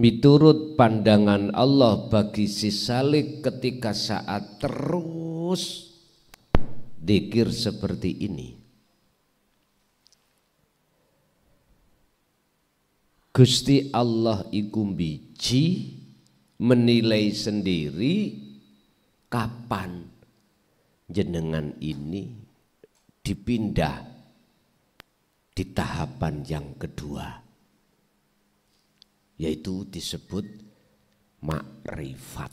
miturut pandangan Allah bagi si salik ketika saat terus dzikir seperti ini. Gusti Allah iku biji menilai sendiri kapan jenengan ini dipindah di tahapan yang kedua, yaitu disebut makrifat.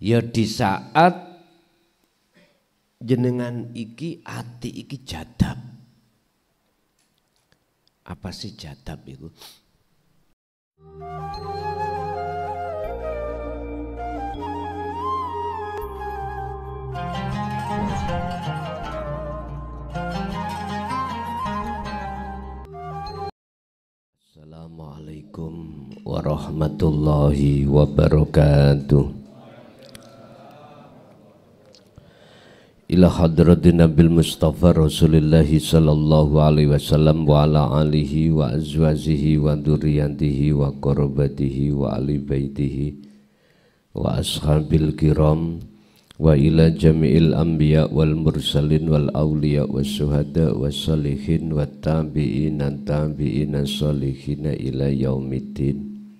Ya di saat jenengan iki ati iki jadab. Apa sih jadab itu? Assalamualaikum warahmatullahi wabarakatuh. Ila hadratin Nabil Mustafa Rasulillahi sallallahu alaihi wasallam wa ala alihi wa azwajihi wa dzurriyyatihi wa qarabatihi wa ali baitihi wa ashabil kiram wa ila jami'il anbiya wal mursalin wal awliya was syuhada was salihin wat tabi'ina tabi'ina salihina ila yaumiddin,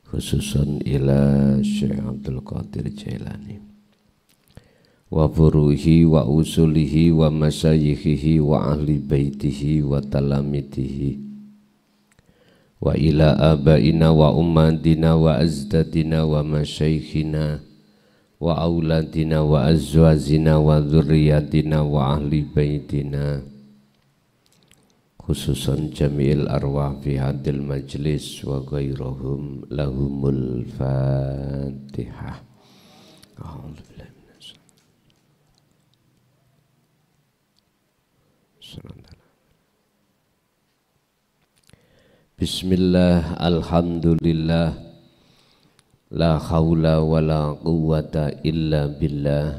khususan ila Syekh Abdul Qadir Jailani wa furuhi wa usulihi wa masayikhihi wa ahli baitihi wa talamitihi wa ila abaina wa ummatina wa azdadina wa masyayikhina wa auladina wa azwazina wa dzurriyyatina wa ahli baitina, khususan jami'il arwah fi hadil majlis wa ghairahum lahumul fatihah. Bismillah, alhamdulillah, la hawla wa la quwwata illa billah.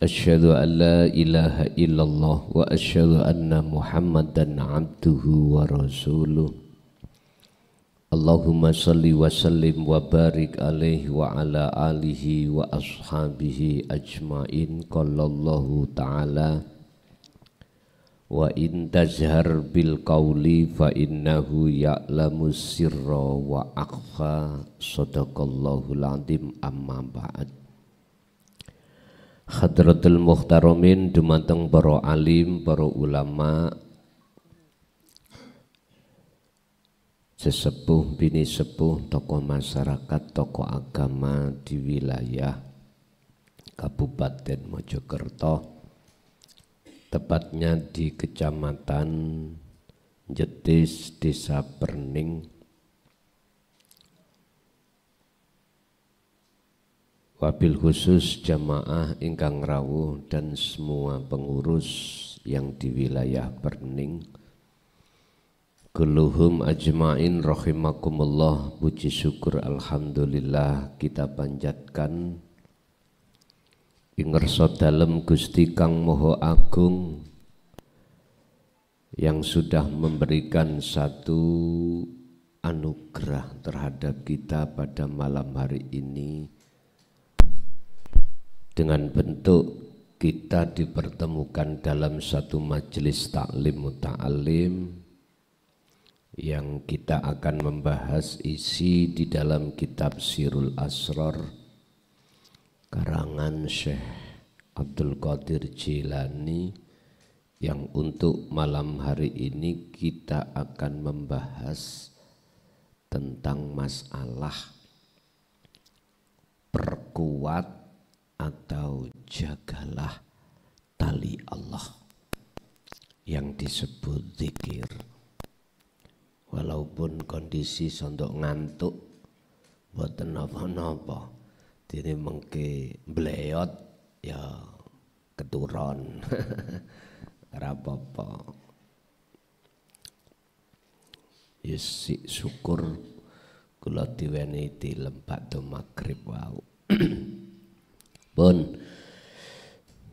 Asyhadu an la ilaha illallah wa asyhadu anna Muhammadan abduhu wa rasuluh. Allahumma salli wa sallim wa barik alaihi wa ala alihi wa ashabihi ajmain. Qallallahu ta'ala wa in tajhar bil qawli fa innahu ya'lamu sirra wa akhfa. Sadaqallahul azim. Amma ba'd. Hadratul muhtaramin dumateng para alim, para ulama, sesepuh bini sepuh, tokoh masyarakat, tokoh agama di wilayah Kabupaten Mojokerto, tepatnya di Kecamatan Jetis, Desa Perning, wabil khusus jamaah ingkang rawuh dan semua pengurus yang di wilayah Perning, kulluhum ajmain rahimakumullah. Puji syukur alhamdulillah kita panjatkan ingerso dalem Gusti Kang Moho Agung yang sudah memberikan satu anugerah terhadap kita pada malam hari ini dengan bentuk kita dipertemukan dalam satu majelis taklim muta'alim yang kita akan membahas isi di dalam kitab Sirul Asrar karangan Syekh Abdul Qadir Jailani, yang untuk malam hari ini kita akan membahas tentang masalah perkuat atau jagalah tali Allah yang disebut zikir. Walaupun kondisi sondok ngantuk boten napa-napa, dene mengke bleyot ya keturon. Rapopo yes, syukur kula diwenehi tilem bakda magrib wau. Pun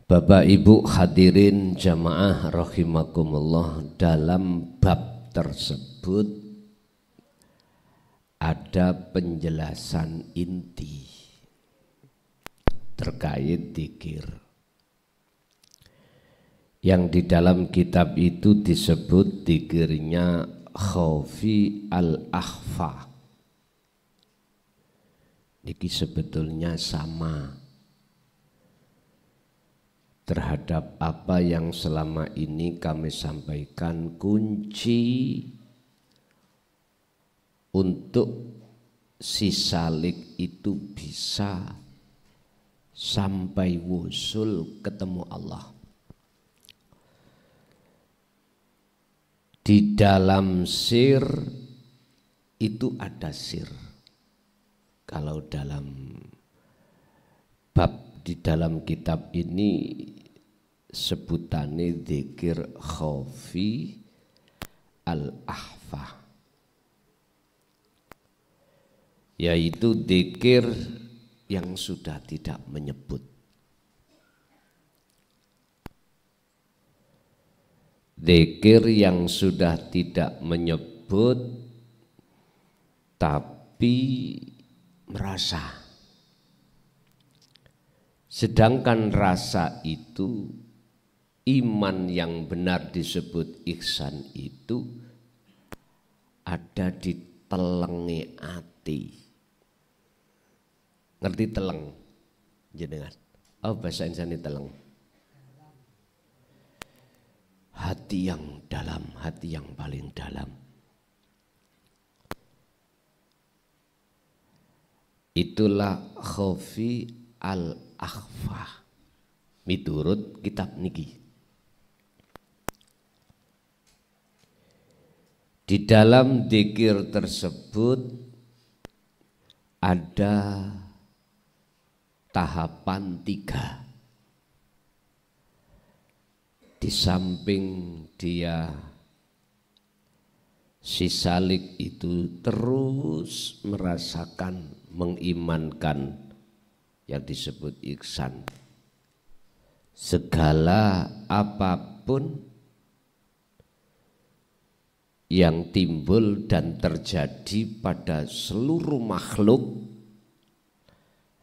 Bapak Ibu hadirin jamaah rahimakumullah, dalam bab tersebut ada penjelasan inti terkait dzikir yang di dalam kitab itu disebut dzikirnya Khafi al-Akhfa. Niki sebetulnya sama terhadap apa yang selama ini kami sampaikan. Kunci untuk si salik itu bisa sampai wusul ketemu Allah. Di dalam sir itu ada sir. Kalau dalam bab di dalam kitab ini sebutannya dzikir Khafi al-Akhfa, yaitu dzikir yang sudah tidak menyebut. Dzikir yang sudah tidak menyebut tapi merasa. Sedangkan rasa itu, iman yang benar disebut ihsan itu ada di telengi ati. Ngerti teleng jenengan? Oh, bahasa Indonesia teleng. Hati yang dalam, hati yang paling dalam. Itulah Khafi al-Akhfa miturut kitab niki. Di dalam dzikir tersebut ada tahapan 3. Di samping dia si salik itu terus merasakan, mengimankan yang disebut ihsan. Segala apapun yang timbul dan terjadi pada seluruh makhluk,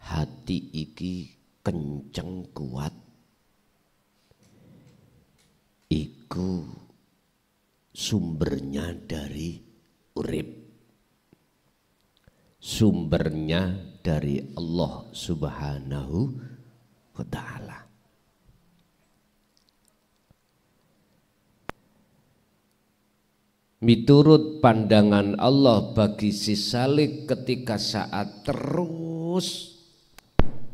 hati iki kenceng kuat, iku sumbernya dari urip, sumbernya dari Allah Subhanahu wa ta'ala. Miturut pandangan Allah bagi si salik ketika saat terus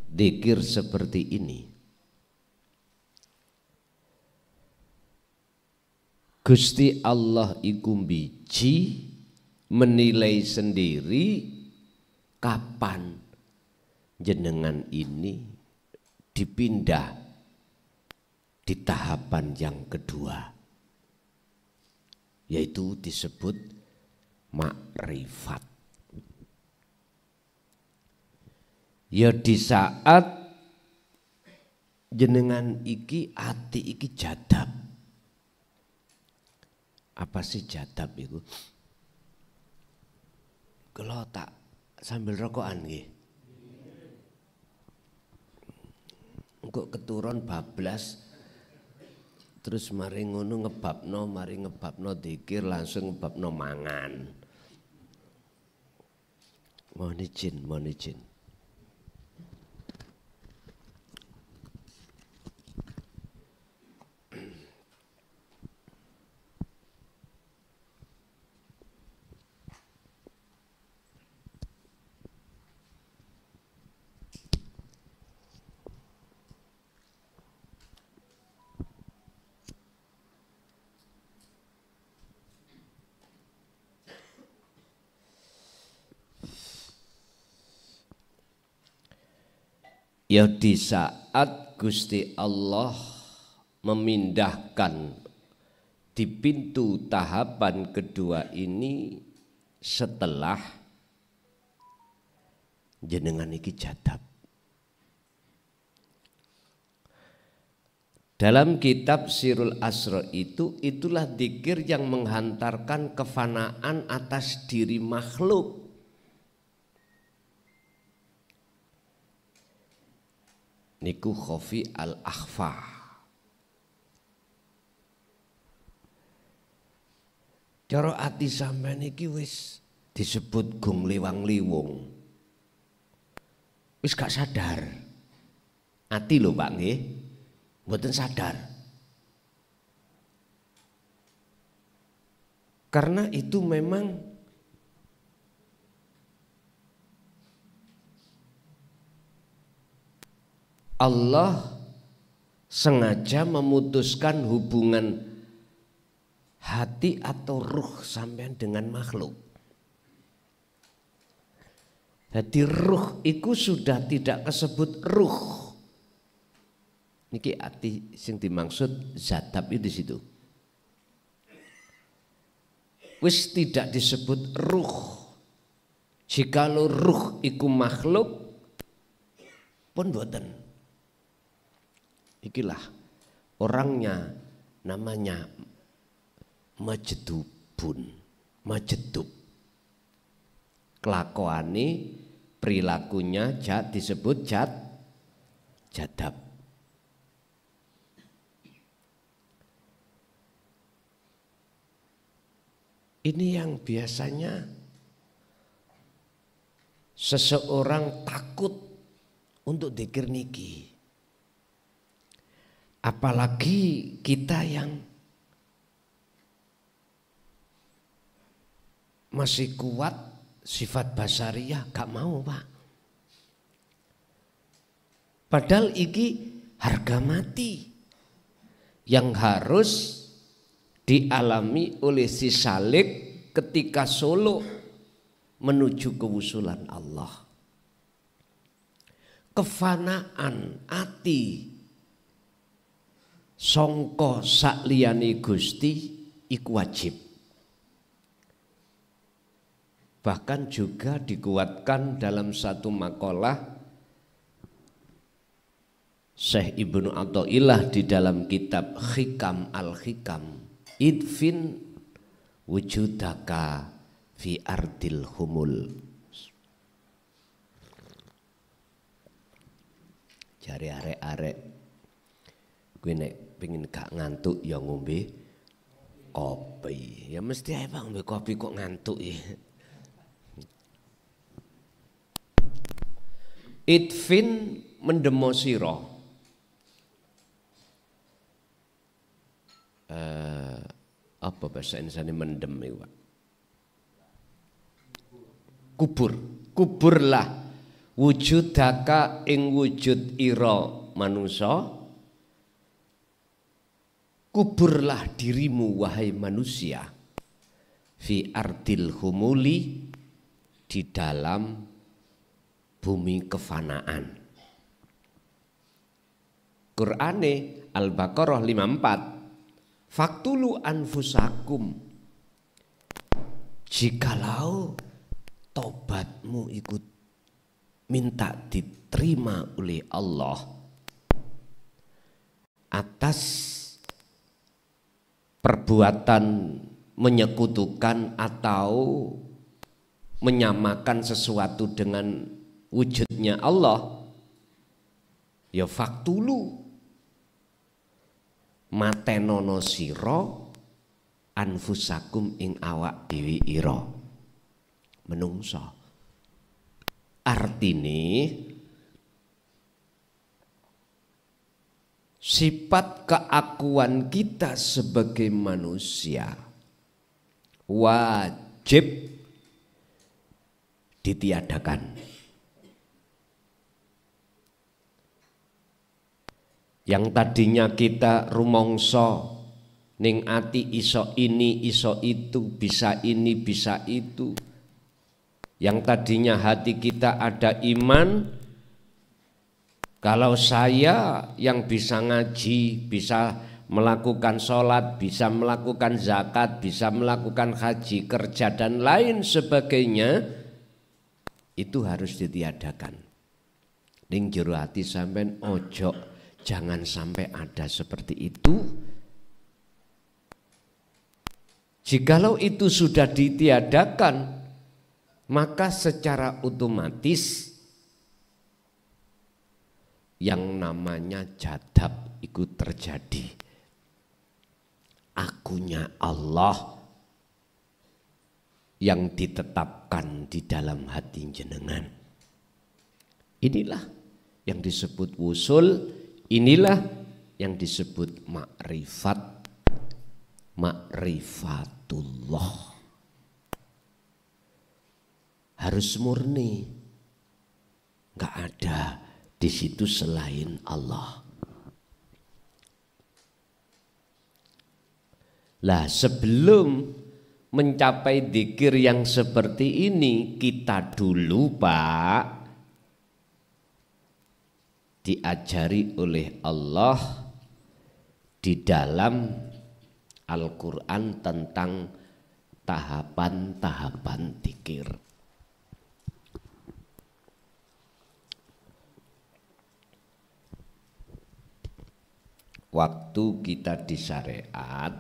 dzikir seperti ini, Gusti Allah iku biji menilai sendiri kapan jenengan ini dipindah di tahapan yang kedua, yaitu disebut makrifat. Ya di saat jenengan iki ati iki jadab. Apa sih jadab itu? Kalau tak sambil rokokan nggih. Engko keturun bablas terus mari ngono ngebabno dzikir langsung ngebabno mangan. Mohon izin. Ya di saat Gusti Allah memindahkan di pintu tahapan kedua ini setelah jenengan iki jadab. Dalam kitab Sirul Asra itulah dzikir yang menghantarkan kefanaan atas diri makhluk. Niku khofi al-akhfa. Cara ati sampean iki wis disebut gung liwang-liwung. Wis gak sadar. Ati lho Pak nggih. Mboten sadar. Karena itu memang Allah sengaja memutuskan hubungan hati atau ruh sampean dengan makhluk. Jadi ruh itu sudah tidak kesebut ruh. Niki hati sing dimaksud zatab itu di situ. Wis tidak disebut ruh. Jikalau ruh iku makhluk pun boten. Ikilah orangnya namanya majdubun, majdub. Kelakuane perilakunya disebut jadab. Ini yang biasanya seseorang takut untuk dzikir niki. Apalagi kita yang masih kuat sifat basariyah gak mau Pak. Padahal iki harga mati yang harus dialami oleh si salik ketika solo menuju kewusulan Allah. Kefanaan ati songko sakliyane Gusti iku wajib. Bahkan juga dikuatkan dalam satu makalah Syekh Ibnu Athaillah di dalam kitab Hikam al-Hikam, idfin wujudaka fi ardil humul. Jare arek-arek kuwi nek pengin gak ngantuk ya ngombe kopi. Ya mesti ae Pak ngombe kopi kok ngantuk ya. Idfin mendemo sira. Apa bahasa Indonesia mendem itu Pak? Kubur. Kuburlah wujudaka ing wujud ira manusa. Kuburlah dirimu wahai manusia fi ardil humuli, di dalam bumi kefanaan. Qur'ane Al-Baqarah 54. Faktulu anfusakum, jikalau tobatmu ikut minta diterima oleh Allah atas perbuatan menyekutukan atau menyamakan sesuatu dengan wujudnya Allah, ya faktulu matenono siro anfusakum ing awak dewi ira menungso. Artine sifat keakuan kita sebagai manusia wajib ditiadakan. Yang tadinya kita rumongso ning ati iso ini iso itu, bisa ini bisa itu. Yang tadinya hati kita ada iman, kalau saya yang bisa ngaji, bisa melakukan sholat, bisa melakukan zakat, bisa melakukan haji, kerja dan lain sebagainya, itu harus ditiadakan. Ning jero ati sampean ojo Jangan sampai ada seperti itu. Jikalau itu sudah ditiadakan, maka secara otomatis yang namanya jadab itu terjadi. Akunya Allah yang ditetapkan di dalam hati jenengan. Inilah yang disebut wusul, inilah yang disebut makrifat, makrifatullah. Harus murni, nggak ada di situ selain Allah. Lah sebelum mencapai dzikir yang seperti ini, kita dulu Pak diajari oleh Allah di dalam Al-Quran tentang tahapan-tahapan dzikir. Waktu kita di syariat,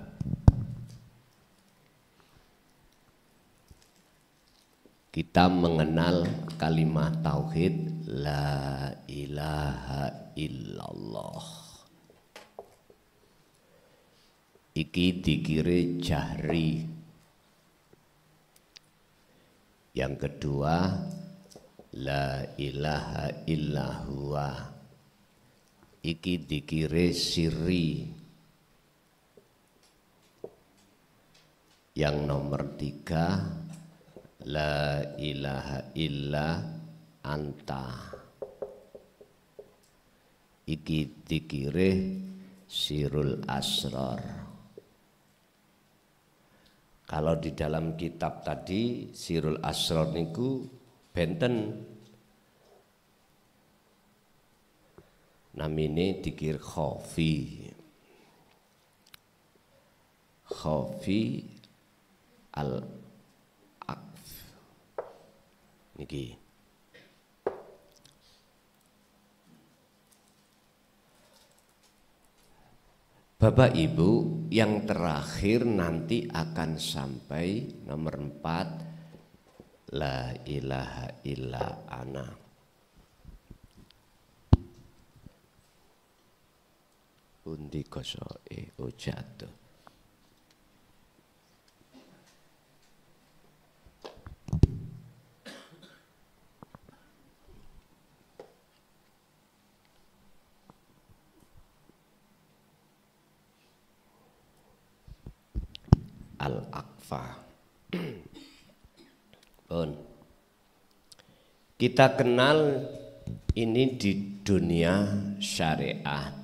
kita mengenal kalimat tauhid la ilaha illallah. Iki dikire jahri. Yang kedua la ilaha illahuwa. Iki dikire sirri. Yang nomor 3 la ilaha illa anta. Iki dikire sirul asrar. Kalau di dalam kitab tadi sirul asrar niku benten namine dikir khofi. Khofi al-aqf niki. Bapak Ibu, yang terakhir nanti akan sampai nomor 4 la ilaha illa ana. Undi kosoe ojatuh. Al-Aqfa. Kita kenal ini di dunia syariat.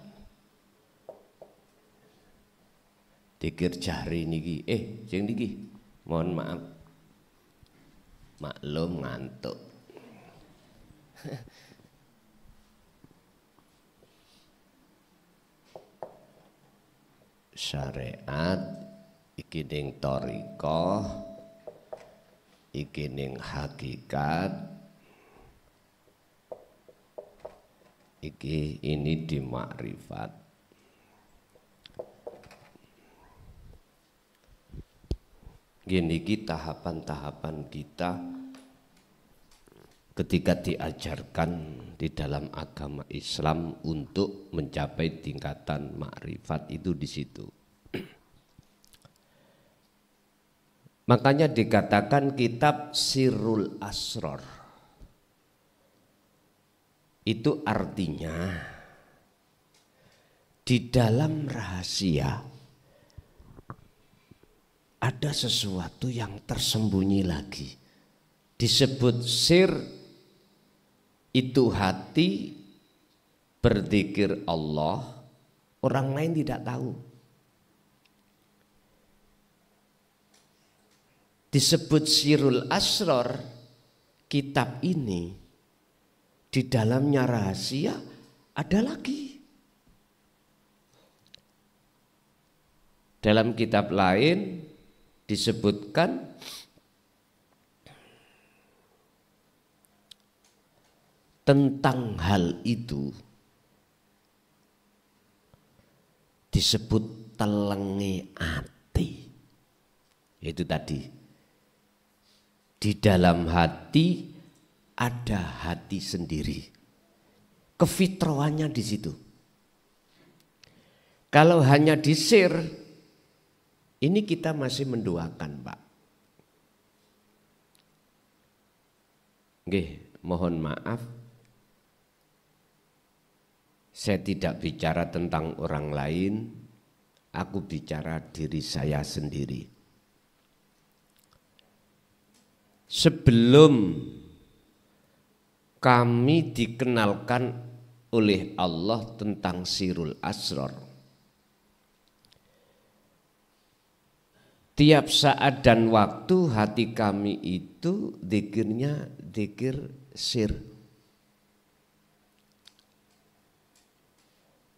Dikir jahri niki, jeng niki, mohon maaf, maklum ngantuk. Syariat iki ning thariqah, iki ning hakikat, iki ini di makrifat. Gini kita tahapan-tahapan kita ketika diajarkan di dalam agama Islam untuk mencapai tingkatan makrifat itu di situ. Makanya dikatakan kitab Sirrul Asrar. Itu artinya di dalam rahasia ada sesuatu yang tersembunyi lagi. Disebut sir, itu hati berzikir Allah, orang lain tidak tahu. Disebut Sirrul Asrar, kitab ini di dalamnya rahasia ada lagi. Dalam kitab lain disebutkan tentang hal itu disebut telenge ati. Itu tadi. Di dalam hati ada hati sendiri. Kefitrahannya di situ. Kalau hanya disir, ini kita masih mendoakan, Pak. Nggih, mohon maaf. Saya tidak bicara tentang orang lain, aku bicara diri saya sendiri. Sebelum kami dikenalkan oleh Allah tentang Sirul Asrar, tiap saat dan waktu hati kami itu zikirnya zikir sir.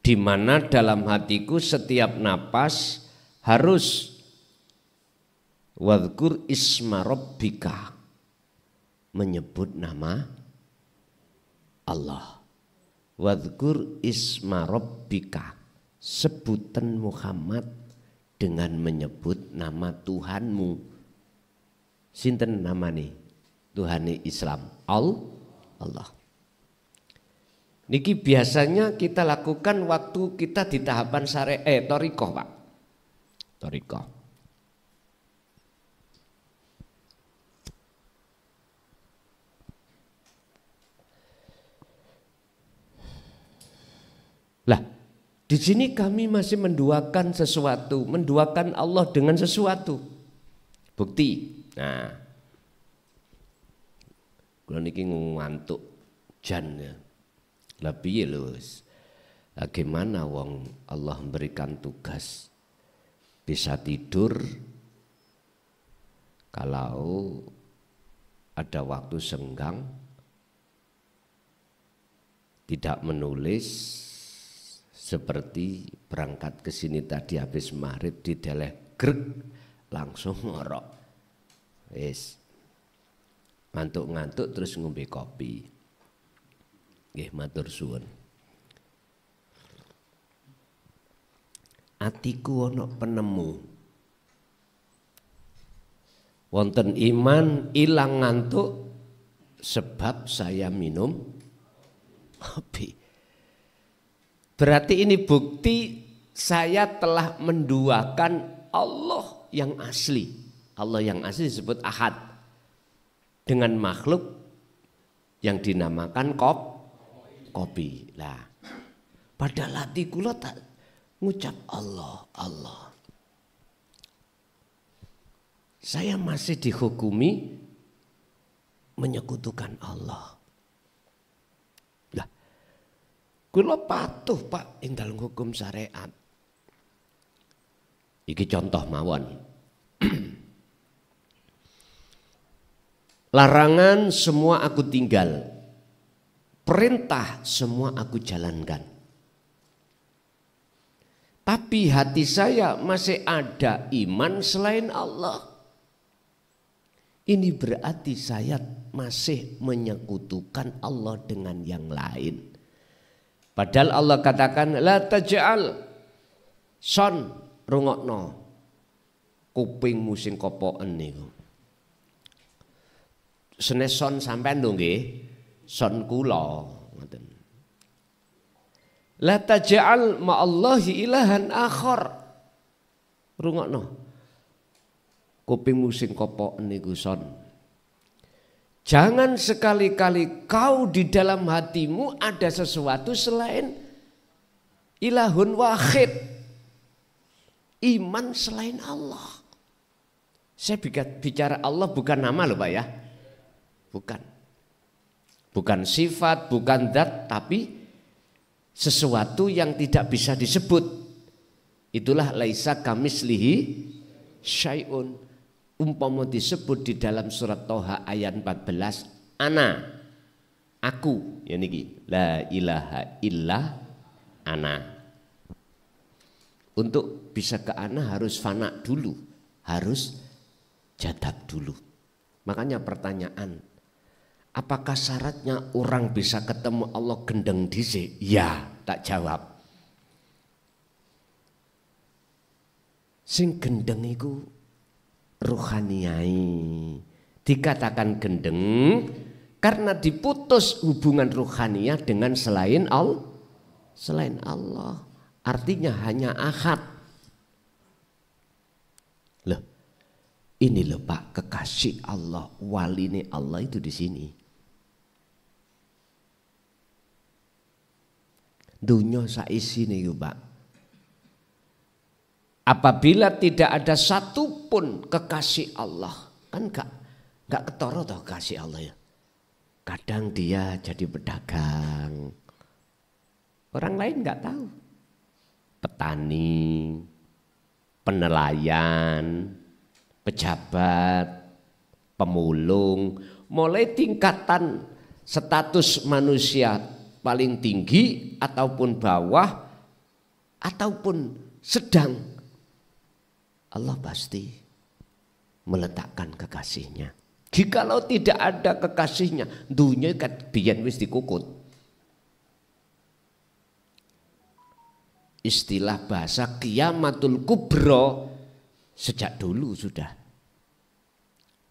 Di mana dalam hatiku setiap napas harus wadhkur isma rabbika, menyebut nama Allah. Wadhkur isma rabbika, sebutan Muhammad dengan menyebut nama Tuhanmu. Sinten namane? Tuhane Islam. Allah. Niki biasanya kita lakukan waktu kita di tahapan thariqah, Pak. Thariqah. Lah, di sini kami masih menduakan sesuatu, menduakan Allah dengan sesuatu. Bukti. Nah, kalau niki ngantuk jan ya. Lah piye lho? Bagaimana wong Allah memberikan tugas bisa tidur kalau ada waktu senggang, tidak menulis, seperti berangkat ke sini tadi habis maghrib dideleh grek langsung ngorok. Wis ngantuk-ngantuk terus ngombe kopi. Nggih matur suwun. Atiku ana penemu. Wonten iman ilang ngantuk sebab saya minum kopi. Berarti ini bukti saya telah menduakan Allah yang asli. Allah yang asli disebut Ahad. Dengan makhluk yang dinamakan kopi. Lah, padahal hati kula tak ngucap Allah. Saya masih dihukumi menyekutukan Allah. Lah, kula patuh Pak ing dalem hukum syariat. Iki contoh mawon. Larangan semua aku tinggal. Perintah semua aku jalankan. Tapi hati saya masih ada iman selain Allah. Ini berarti saya masih menyekutukan Allah dengan yang lain. Padahal Allah katakan la taj'al son rungokno kupingmu sing kopoken niku. Seneson sampean lho nggih. Son kula ngoten. La taj'al ma'allahi ilahan akhar. Rungokno. Kupingmu sing kopoken niku son. Jangan sekali-kali kau di dalam hatimu ada sesuatu selain ilahun wahid. Iman selain Allah. Saya bicara Allah bukan nama loh Pak ya. Bukan sifat, bukan zat, tapi sesuatu yang tidak bisa disebut. Itulah laisa kamislihi syai'un. Umpama disebut di dalam surat Toha ayat 14, ana, aku, ya niki, la ilaha illa ana. Untuk bisa ke ana harus fana dulu, harus jadab dulu. Makanya pertanyaan, apakah syaratnya orang bisa ketemu Allah gendeng dhisik? Ya, tak jawab. Sing gendeng iku ruhaniyai. Dikatakan gendeng karena diputus hubungan ruhaniyah dengan selain Allah. Selain Allah. Artinya hanya ahad. Loh, ini loh Pak, kekasih Allah, wali ini Allah itu di sini. Dunia saisine yuk Pak. Apabila tidak ada satupun kekasih Allah, kan gak ketoro toh kekasih Allah ya. Kadang dia jadi pedagang, orang lain gak tahu. Petani, penelayan, pejabat, pemulung, mulai tingkatan status manusia paling tinggi ataupun bawah ataupun sedang, Allah pasti meletakkan kekasihnya. Jikalau tidak ada kekasihnya, dunia kan biyen wis dikukut. Istilah bahasa qiyamatul kubro sejak dulu sudah.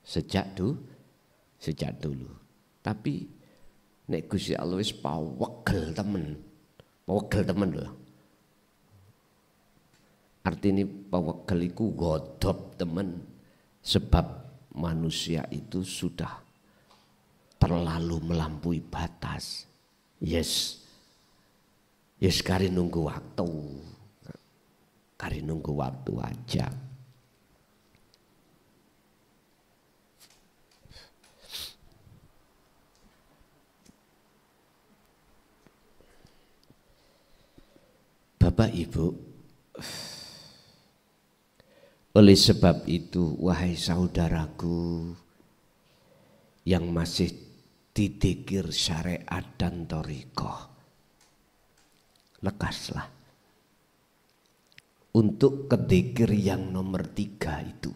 Sejak dulu. Tapi nek Gusti Allah wis pawegel temen. Pawegel temen lho. Artinya pawegel iku godhop temen. Sebab manusia itu sudah terlalu melampaui batas. Yes, kari nunggu waktu. Kari nunggu waktu aja. Bapak Ibu, oleh sebab itu wahai saudaraku yang masih didikir syariat dan thariqah, lekaslah untuk kedikir yang nomor 3 itu,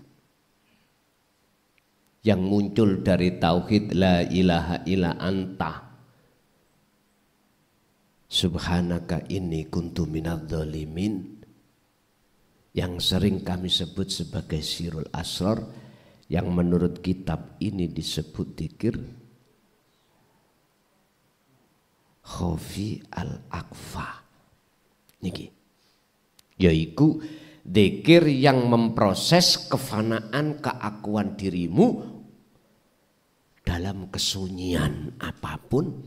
yang muncul dari tauhid la ilaha illa anta subhanaka inni kuntu minadz-dzalimin, yang sering kami sebut sebagai sirul asrar, yang menurut kitab ini disebut dzikir khafi al-akfa. Niki yaitu dzikir yang memproses kefanaan keakuan dirimu dalam kesunyian apapun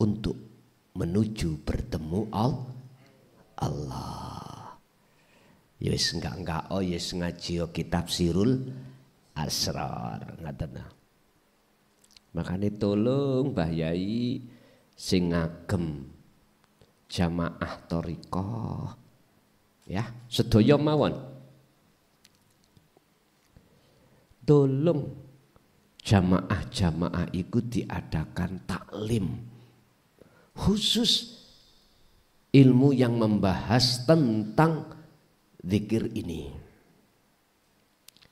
untuk menuju bertemu Allah. Yes enggak yes ngaji kitab sirul asrar ngaten. Makanya tolong Mbah Yai sing ngagem jamaah thariqah ya, sedaya mawon tolong jamaah-jamaah itu diadakan taklim khusus ilmu yang membahas tentang zikir ini.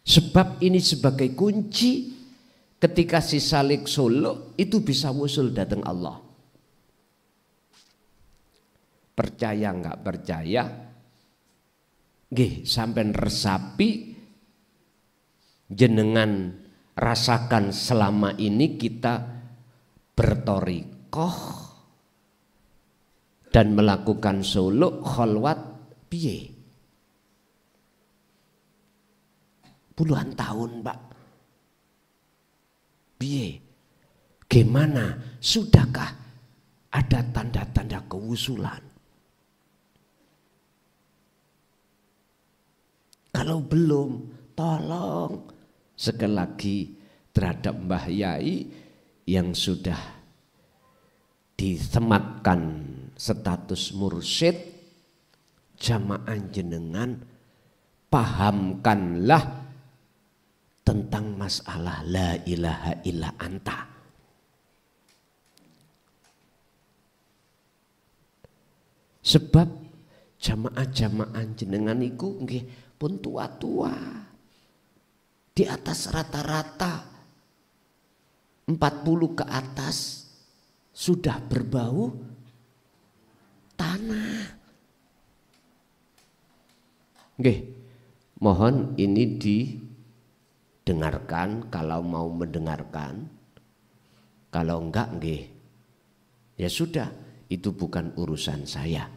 Sebab ini sebagai kunci ketika si salik solo itu bisa wusul datang Allah. Percaya nggak percaya, nggih sampean resapi jenengan rasakan selama ini kita berthariqah dan melakukan suluk khalwat piye? Puluhan tahun Pak. Piye? Gimana? Sudahkah ada tanda-tanda kewusulan? Kalau belum, tolong sekali lagi terhadap Mbah Yai yang sudah disematkan status mursyid, jamaah jenengan pahamkanlah tentang masalah la ilaha illa anta. Sebab jamaah-jamaah jenengan iku nggih pun tua-tua, di atas rata-rata 40 ke atas sudah berbau tanah. Nggih, Mohon ini didengarkan kalau mau mendengarkan. Kalau enggak nggih. Ya sudah, itu bukan urusan saya.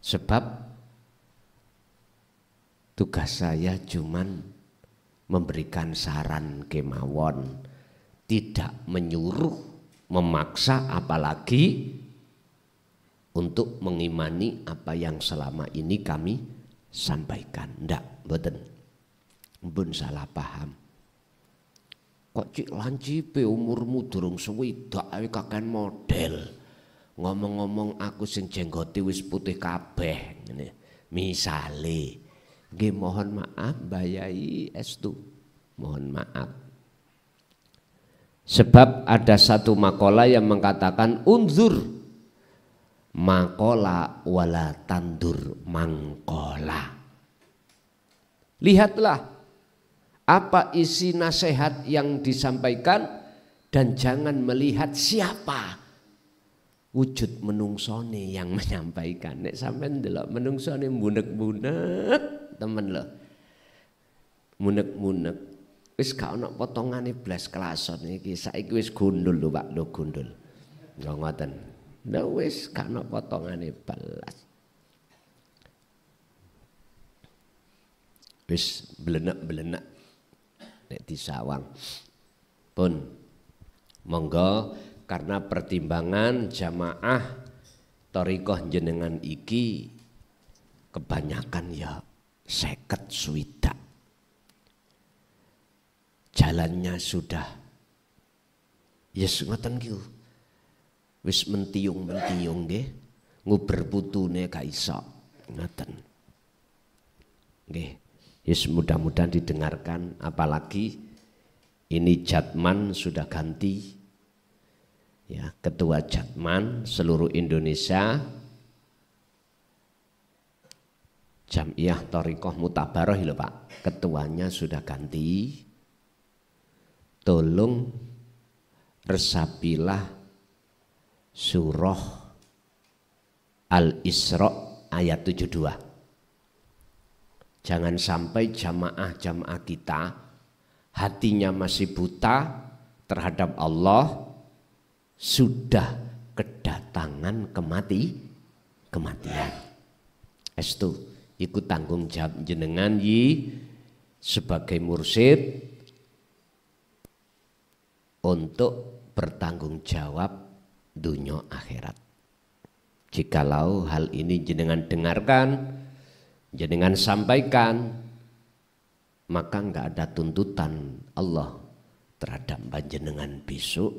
Sebab tugas saya cuman memberikan saran kemawon, tidak menyuruh, memaksa, apalagi untuk mengimani apa yang selama ini kami sampaikan. Ndak, mboten. Mbun salah paham. Kok cik lancipe umurmu durung swidak ae kakean model. Ngomong-ngomong aku sing jenggote wis putih kabeh ngene. Misale, nggih mohon maaf Mbah Yai estu. Mohon maaf. Sebab ada satu makalah yang mengatakan unzur makola wala tandur mangkola. Lihatlah apa isi nasihat yang disampaikan dan jangan melihat siapa wujud menungsone yang menyampaikan. Nek sampean ndelok menungsone munek-munek temen lho. Munek-munek. Wis gak ana potongane blas kelason iki. Saiki wis gundul lho Pak, lho gundul. Lho ngoten. Lha wis gak ana potongane blas. Wis blenek-blenek nek disawang. Pun monggo karena pertimbangan jamaah thariqah jenengan iki kebanyakan ya 50 swidak. Jalannya sudah yes ngoten ki. Wis mentiung-mentiung nggih, nguber putune gak iso. Ngoten. Nggih. Yes, mudah-mudahan didengarkan, apalagi ini Jatman sudah ganti ya, ketua Jatman seluruh Indonesia Jam'iyah Thariqah Mutabaroh lho Pak, ketuanya sudah ganti. Tolong resapilah surah Al-Isra ayat 72. Jangan sampai jamaah-jamaah kita hatinya masih buta terhadap Allah, sudah kedatangan kematian. Estu ikut tanggung jawab jenengan yi sebagai mursyid untuk bertanggung jawab dunia akhirat. Jikalau hal ini jenengan dengarkan, jenengan sampaikan, maka enggak ada tuntutan Allah terhadap panjenengan besok,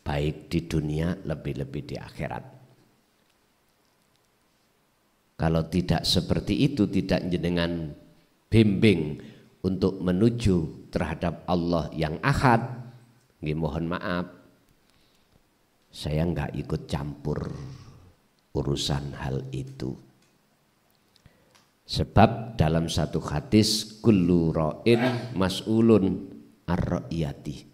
baik di dunia lebih-lebih di akhirat. Kalau tidak seperti itu, tidak jenengan bimbing untuk menuju terhadap Allah yang ahad, nggih mohon maaf, saya enggak ikut campur urusan hal itu. Sebab dalam satu hadis kullu ra'in mas'ulun ar-ra'iyati.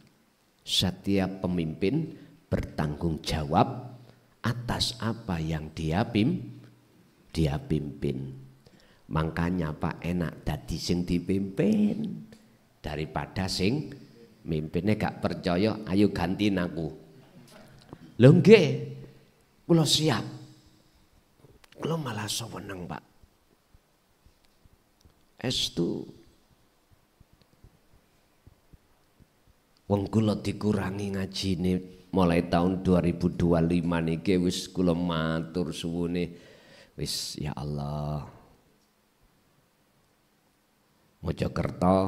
Setiap pemimpin bertanggung jawab atas apa yang dia pimpin. Makanya Pak enak dadi sing dipimpin daripada sing mimpinnya gak percaya, ayo gantiin aku. Lho nggih, kula siap. Kula malah seneng Pak. Estu wong kula dikurangi ngajine mulai tahun 2025 niki wis kula matur suwune wis ya Allah. Mojokerto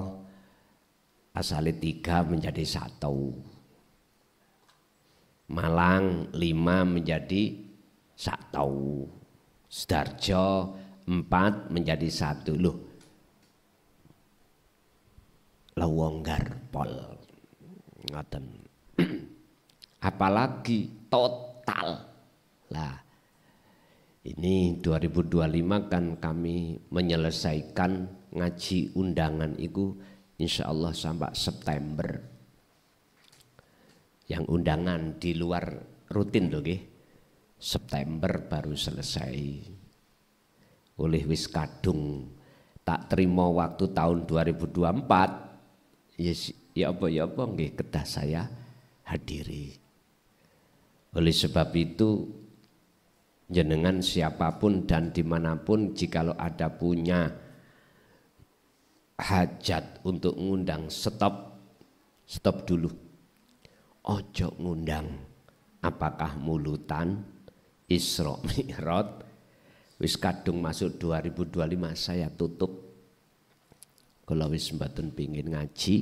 asale 3 menjadi 1. Malang 5 menjadi 1. Sidoarjo 4 menjadi 1. Loh. Lawanggar pol ngoten. Apalagi total lah, ini 2025 kan kami menyelesaikan ngaji undangan itu insya Allah sampai September. Yang undangan di luar rutin loh nggih, September baru selesai. Oleh wis kadung tak terima waktu tahun 2024 ya apa nggih kedah saya hadiri. Oleh sebab itu jenengan siapapun dan dimanapun jikalau ada punya hajat untuk ngundang, stop dulu. Ojo ngundang apakah mulutan Isra Mi'raj wis kadung masuk 2025 saya tutup. Kalau wis mboten pingin ngaji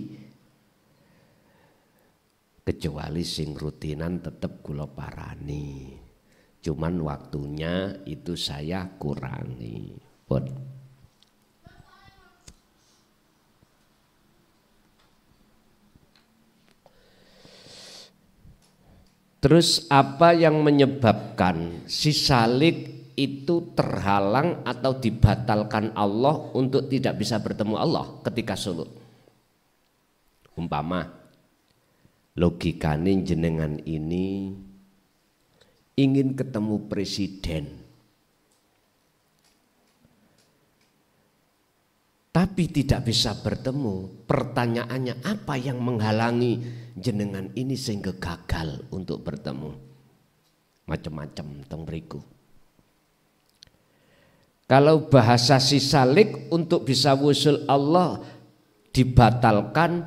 kecuali sing rutinan tetep kula parani. Cuman waktunya itu saya kurangi. Pun terus apa yang menyebabkan si salik itu terhalang atau dibatalkan Allah untuk tidak bisa bertemu Allah ketika suluk? Umpama logikane jenengan ini ingin ketemu presiden, tapi tidak bisa bertemu. Pertanyaannya, apa yang menghalangi jenengan ini sehingga gagal untuk bertemu? Macam-macam teng mriku. Kalau bahasa sisalik untuk bisa wusul Allah dibatalkan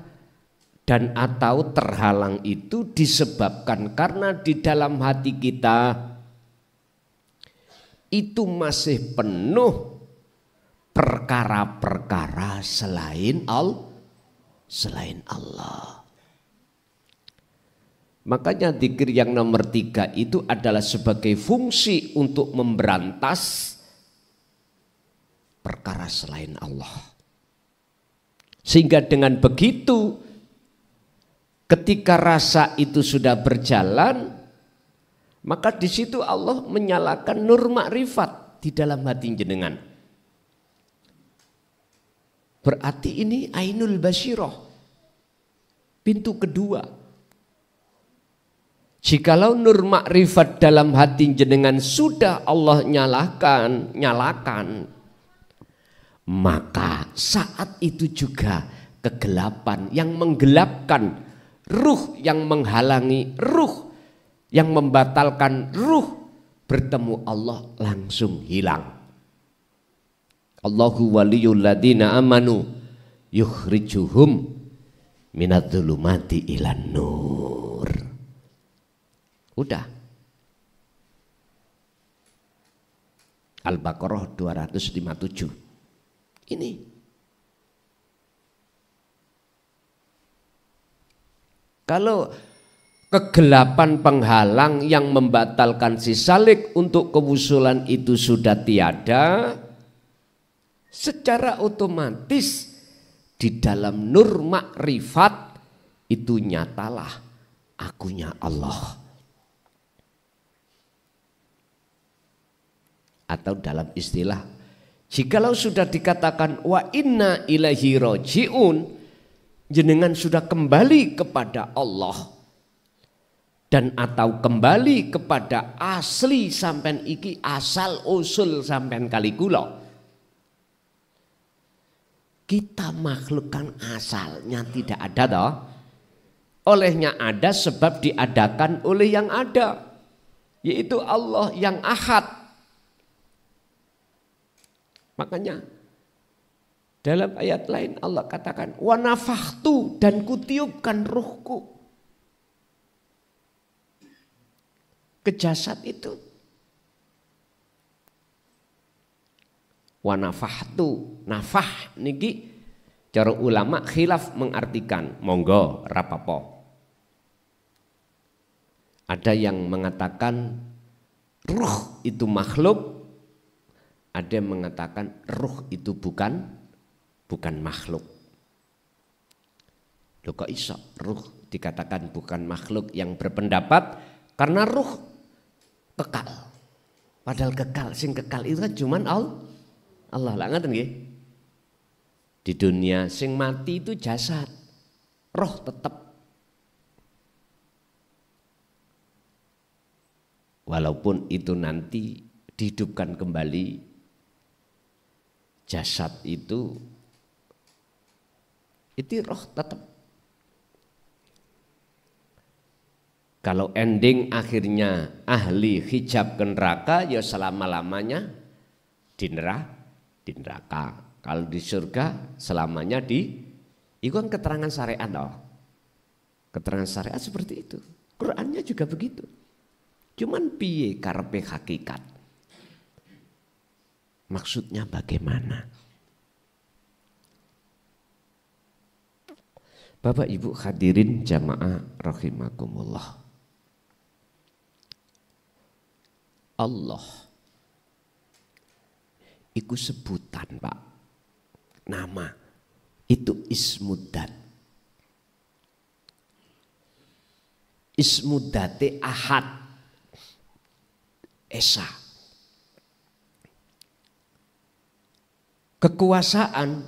dan atau terhalang itu disebabkan karena di dalam hati kita itu masih penuh perkara-perkara selain Allah. Makanya dzikir yang nomor 3 itu adalah sebagai fungsi untuk memberantas perkara selain Allah. Sehingga dengan begitu ketika rasa itu sudah berjalan, maka di situ Allah menyalakan nur makrifat di dalam hati jenengan. Berarti ini ainul basyirah, pintu kedua. Jikalau nur makrifat dalam hati jenengan sudah Allah nyalakan, maka saat itu juga kegelapan yang menggelapkan ruh, yang menghalangi ruh, yang membatalkan ruh bertemu Allah langsung hilang. Allahu waliyul ladina amanu yukhrijuhum minadz-dzulumati ilan nur. Udah. Al-Baqarah 257. Ini. Kalau kegelapan penghalang yang membatalkan si salik untuk kewusulan itu sudah tiada, secara otomatis di dalam nur makrifat itu nyatalah akunya Allah. Atau dalam istilah, jikalau sudah dikatakan wa inna ilaihi rajiun, jenengan sudah kembali kepada Allah dan atau kembali kepada asli sampean iki, asal usul sampean kali kula. Kita makhluk kan asalnya tidak ada toh. Olehnya ada sebab diadakan oleh yang ada, yaitu Allah yang ahad. Makanya dalam ayat lain Allah katakan wa nafakhtu, dan kutiupkan ruhku ke jasad itu. Wa nafakhtu, nafah niki cara ulama khilaf mengartikan, monggo rapapo. Ada yang mengatakan ruh itu makhluk, ada yang mengatakan ruh itu bukan makhluk. Loh kok iso ruh dikatakan bukan makhluk? Yang berpendapat karena ruh kekal. Padahal kekal, sing kekal itu kan cuman Allah lah, ngaten nggih. Di dunia sing mati itu jasad, roh tetap. Walaupun itu nanti dihidupkan kembali, jasad itu roh tetap. Kalau ending akhirnya ahli hijab ke neraka, ya selama-lamanya di neraka. Kalau di surga selamanya itu kan keterangan syariat loh. Keterangan syariat seperti itu. Qurannya juga begitu. Cuman piye karepe hakikat. Maksudnya bagaimana? Bapak Ibu hadirin jamaah rahimakumullah. Allah itu sebutan, Pak. Nama itu ismudat. Ismudate ahad. Esa. Kekuasaan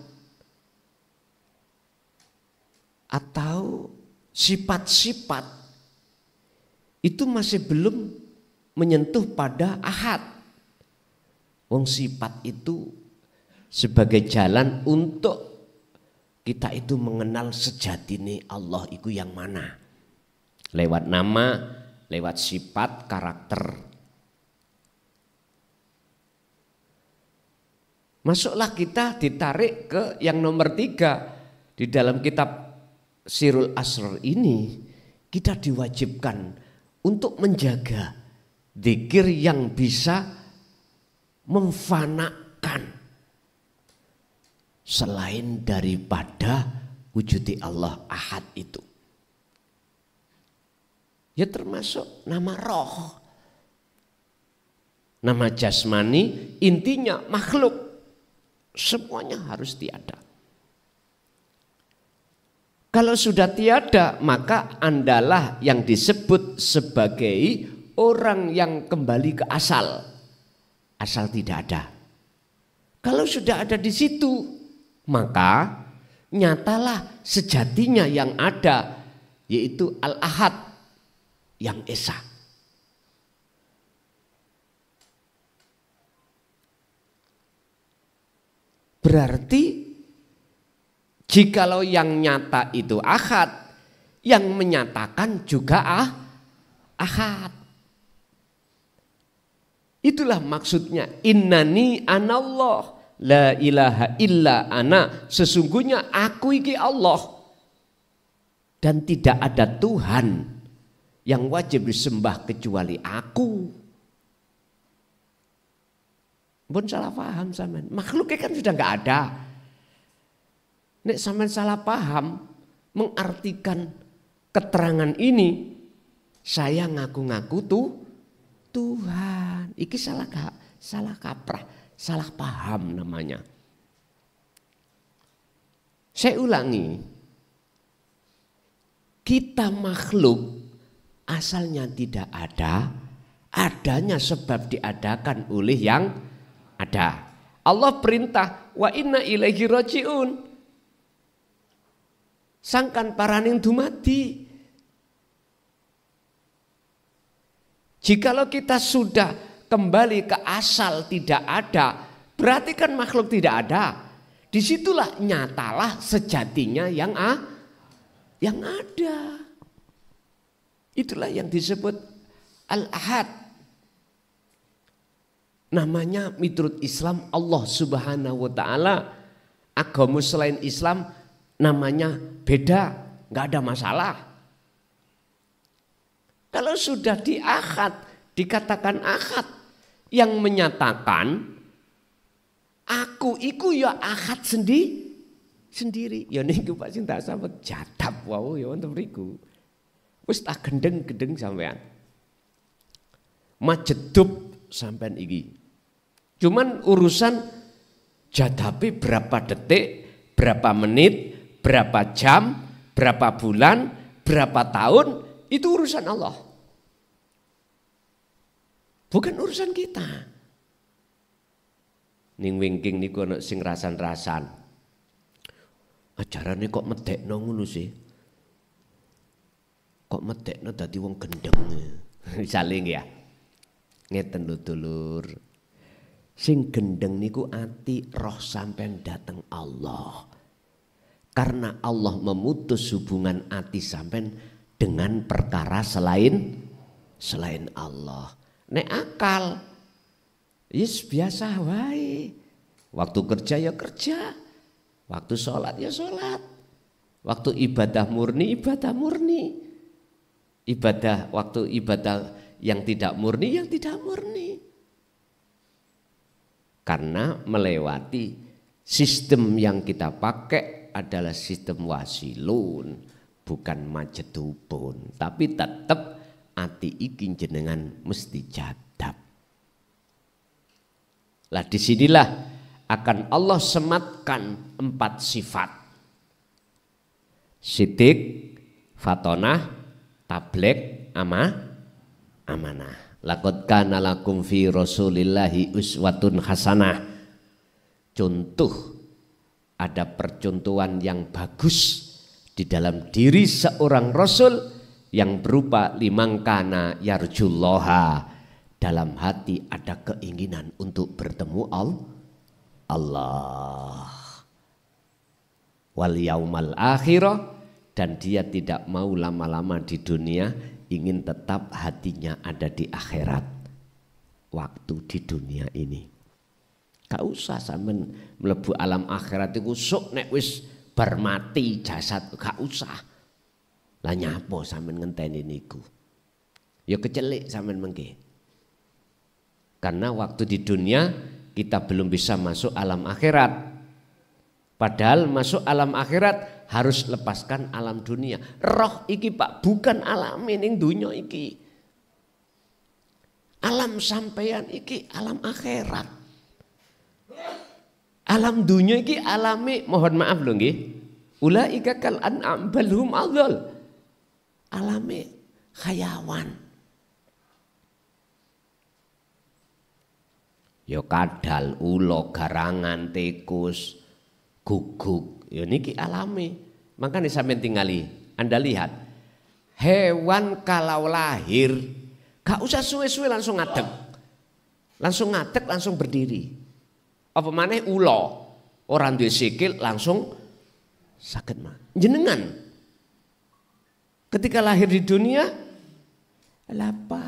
atau sifat-sifat itu masih belum menyentuh pada ahad. Wong sifat itu sebagai jalan untuk kita itu mengenal sejatine Allah itu yang mana. Lewat nama, lewat sifat, karakter. Masuklah kita ditarik ke yang nomor 3. Di dalam kitab Sirul Asrar ini kita diwajibkan untuk menjaga dzikir yang bisa memfanakan selain daripada wujudi Allah ahad itu. Ya termasuk nama roh. Nama jasmani intinya makhluk. Semuanya harus tiada. Kalau sudah tiada maka andalah yang disebut sebagai orang yang kembali ke asal. Asal tidak ada. Kalau sudah ada di situ, maka nyatalah sejatinya yang ada, yaitu Al-Ahad, yang Esa. Berarti jikalau yang nyata itu Ahad, yang menyatakan juga Ahad. Itulah maksudnya innani anallah la ilaha illa ana, sesungguhnya aku iki Allah dan tidak ada Tuhan yang wajib disembah kecuali aku. Pun salah paham sampean, makhluknya kan sudah nggak ada. Nek sampean salah paham mengartikan keterangan ini, saya ngaku-ngaku tuh Tuhan, iki salah kaprah, salah paham namanya. Saya ulangi, kita makhluk asalnya tidak ada, adanya sebab diadakan oleh yang ada. Allah perintah, wa inna ilaihi rajiun. Sangkan paraning dumadi. Jikalau kita sudah kembali ke asal tidak ada, berarti kan makhluk tidak ada. Disitulah nyatalah sejatinya yang ada. Itulah yang disebut Al-Ahad. Namanya miturut Islam Allah Subhanahu wa taala. Agama selain Islam namanya beda, nggak ada masalah. Kalau sudah di Ahad, dikatakan Ahad, yang menyatakan aku iku ya Ahad sendiri. Ya niku Pak sing tak sampe jadab wau ya wonten mriku. Wis tak gendeng-gendeng sampean. Majedup sampean iki. Cuman urusan jadabe berapa detik, berapa menit, berapa jam, berapa bulan, berapa tahun, itu urusan Allah. Bukan urusan kita. Ning wingking niku ana sing rasan-rasan. Ajarane kok medekno ngono sih. Kok medekno dadi wong gendeng. Saling ya. Ngeten lho dulur. Sing gendeng niku ati roh sampean dateng Allah. Karena Allah memutus hubungan ati sampean dengan perkara selain Allah. Nek akal yes biasa wae. Waktu kerja ya kerja. Waktu sholat ya sholat. Waktu ibadah murni. Waktu ibadah yang tidak murni yang tidak murni. Karena melewati sistem yang kita pakai adalah sistem wasilun, bukan majedubun. Tapi tetap ati iki jenengan mesti jadab. Lah disinilah akan Allah sematkan 4 sifat. Sidik, fatonah, tablek, amanah. Laqad kana lakum fi Rasulillahi uswatun hasanah. Contoh, ada percontohan yang bagus di dalam diri seorang Rasul yang berupa limangkana yarjullaha. Dalam hati ada keinginan untuk bertemu Allah. Wal yaumal akhirah, dan dia tidak mau lama-lama di dunia, ingin tetap hatinya ada di akhirat. Waktu di dunia ini gak usah sampean mlebu alam akhirat iku sok nek wis bar mati jasad, gak usah. Lah nyapo sampean ngenteni niku? Ya kecelik sampean mengke. Karena waktu di dunia kita belum bisa masuk alam akhirat. Padahal masuk alam akhirat harus lepaskan alam dunia. Roh iki Pak bukan alami ning dunya iki. Alam sampeyan iki alam akhirat. Alam dunia iki alami, mohon maaf lho nggih. Ulaika kal an'am bal hum adhal. Alami hayawan. Ya kadal, ulo, garangan, tikus, guguk, ya niki alami. Makanya sampeyan tingali, Anda lihat hewan kalau lahir gak usah suwe-suwe langsung ngadeg. Langsung berdiri. Apa maneh ulo, orang duwe sikil langsung saged mah. Jenengan ketika lahir di dunia lapa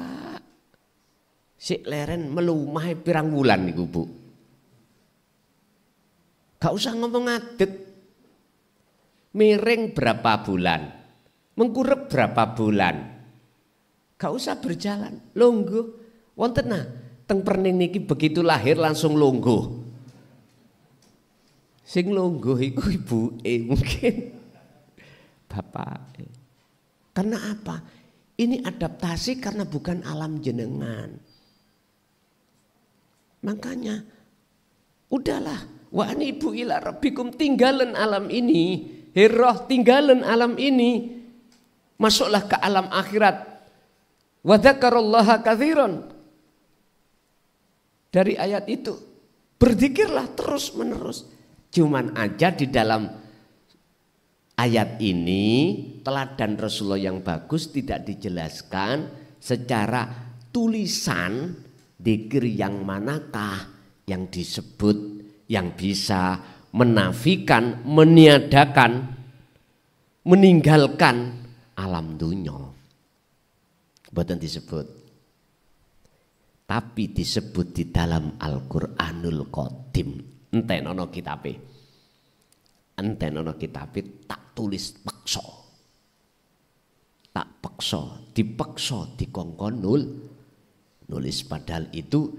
si leren melumah pirang wulan niku Bu. Gak usah ngomong ngadeg. Miring berapa bulan, mengkurep berapa bulan. Gak usah berjalan, longgo. Wonten nah, teng perning niki begitu lahir langsung longgo. Sing longgo iku ibuke mungkin bapak. Karena apa? Ini adaptasi karena bukan alam jenengan. Makanya udahlah, wa anibu ila rabbikum, tinggalan alam ini, hirroh tinggalan alam ini, masuklah ke alam akhirat. Wa dzakarallaha katsiran. Dari ayat itu berzikirlah terus menerus. Cuman aja di dalam ayat ini teladan Rasulullah yang bagus tidak dijelaskan secara tulisan. Dzikir yang manakah yang disebut yang bisa menafikan, meniadakan, meninggalkan alam dunya? Mboten disebut. Tapi disebut di dalam Al-Qur'anul Qadim. Entenono kitabe. Entenono kitabe tak tulis peksa. Tak peksa, dipeksa dikongkon nulis, padahal itu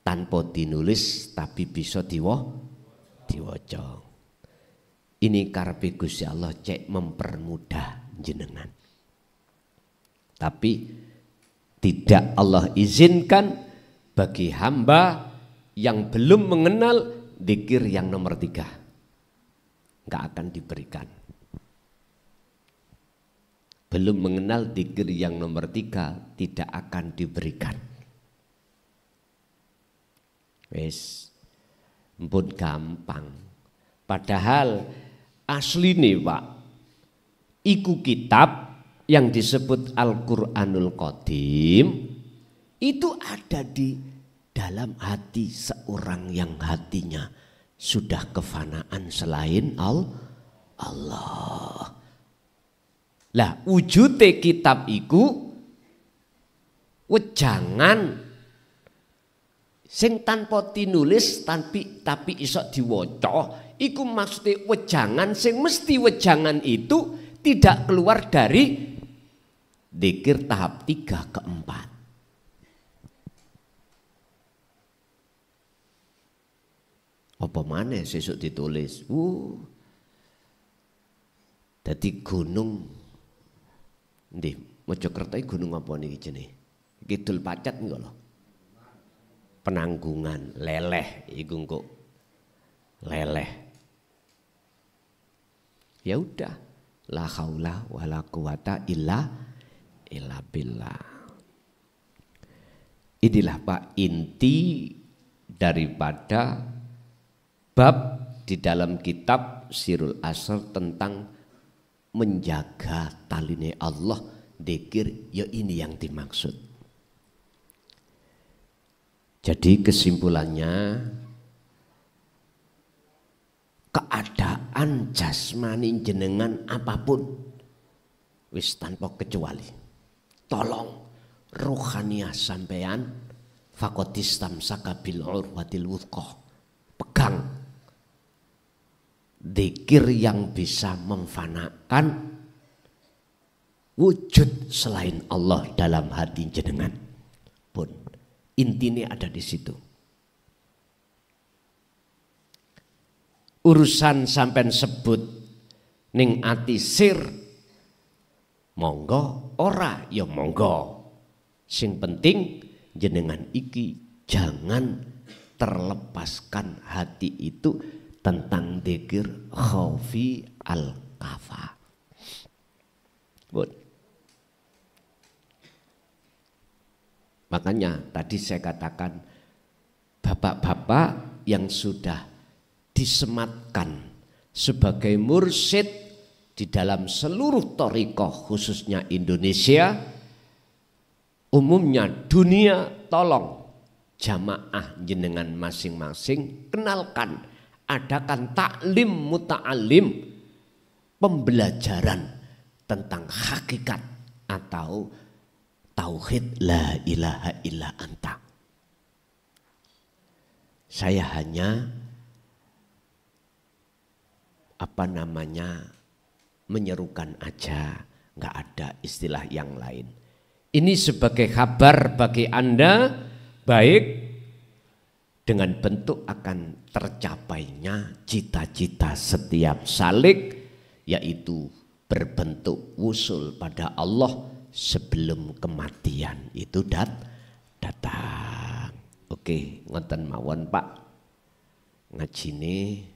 tanpa dinulis tapi bisa diwaca. Ini karepe Gusti Allah cek mempermudah jenengan. Tapi tidak Allah izinkan bagi hamba yang belum mengenal dzikir yang nomor 3. Enggak akan diberikan. Belum mengenal dzikir yang nomor 3 tidak akan diberikan. Wes, mpun gampang. Padahal asli nih Pak, iku kitab yang disebut Al-Qur'anul Qadim itu ada di dalam hati seorang yang hatinya sudah kefanaan selain Allah. Lah wujude kitab iku wejangan sing tanpa tinulis tapi iso diwaca. Iku maksudnya wejangan sing mesti wejangan itu tidak keluar dari dzikir tahap 3 ke 4. Apa maneh sesuk ditulis. Dadi gunung ndi Mojokerto gunung apa niki jenenge? Kidul Pacet niku lho. Penanggungan leleh iku kok. Leleh. Ya udah, la haula wala quwata illa billah. Inilah Pak inti daripada bab di dalam kitab Sirul Asr tentang menjaga taline Allah, dzikir, ya ini yang dimaksud. Jadi kesimpulannya, keadaan jasmani jenengan apapun wis tanpa kecuali, tolong rohaniah sampean fakotistam sakabil urwatil wuthqa, pegang dzikir yang bisa memfanakan wujud selain Allah dalam hati jenengan pun. Intinya ada di situ. Urusan sampean sebut ning ati sir, monggo, ora ya monggo. Sing penting jenengan iki jangan terlepaskan hati itu tentang dzikir khaufi al-kafa. Makanya tadi saya katakan bapak-bapak yang sudah disematkan sebagai mursyid di dalam seluruh thariqah khususnya Indonesia, umumnya dunia, tolong jamaah jenengan masing-masing kenalkan, adakan taklim muta'alim, pembelajaran tentang hakikat atau tauhid la ilaha illa anta. Saya hanya menyerukan aja, nggak ada istilah yang lain. Ini sebagai kabar bagi Anda, baik dengan bentuk akan tercapainya cita-cita setiap salik, yaitu berbentuk wusul pada Allah sebelum kematian itu datang. Oke, ngoten mawon Pak ngajine,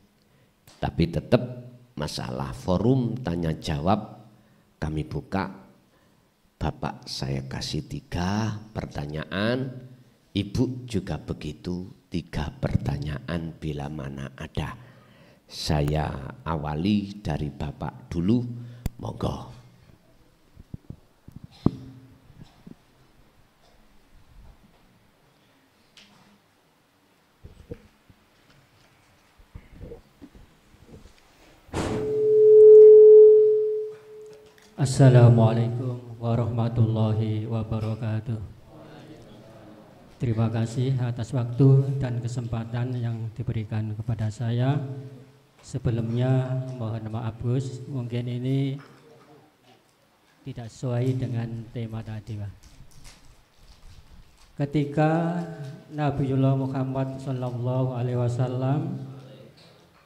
tapi tetap masalah forum tanya jawab kami buka. Bapak saya kasih 3 pertanyaan, Ibu juga begitu 3 pertanyaan bila mana ada. Saya awali dari Bapak dulu, monggo. Assalamualaikum warahmatullahi wabarakatuh. Terima kasih atas waktu dan kesempatan yang diberikan kepada saya. Sebelumnya mohon maaf Gus, mungkin ini tidak sesuai dengan tema tadi Pak. Ketika Nabiullah Muhammad SAW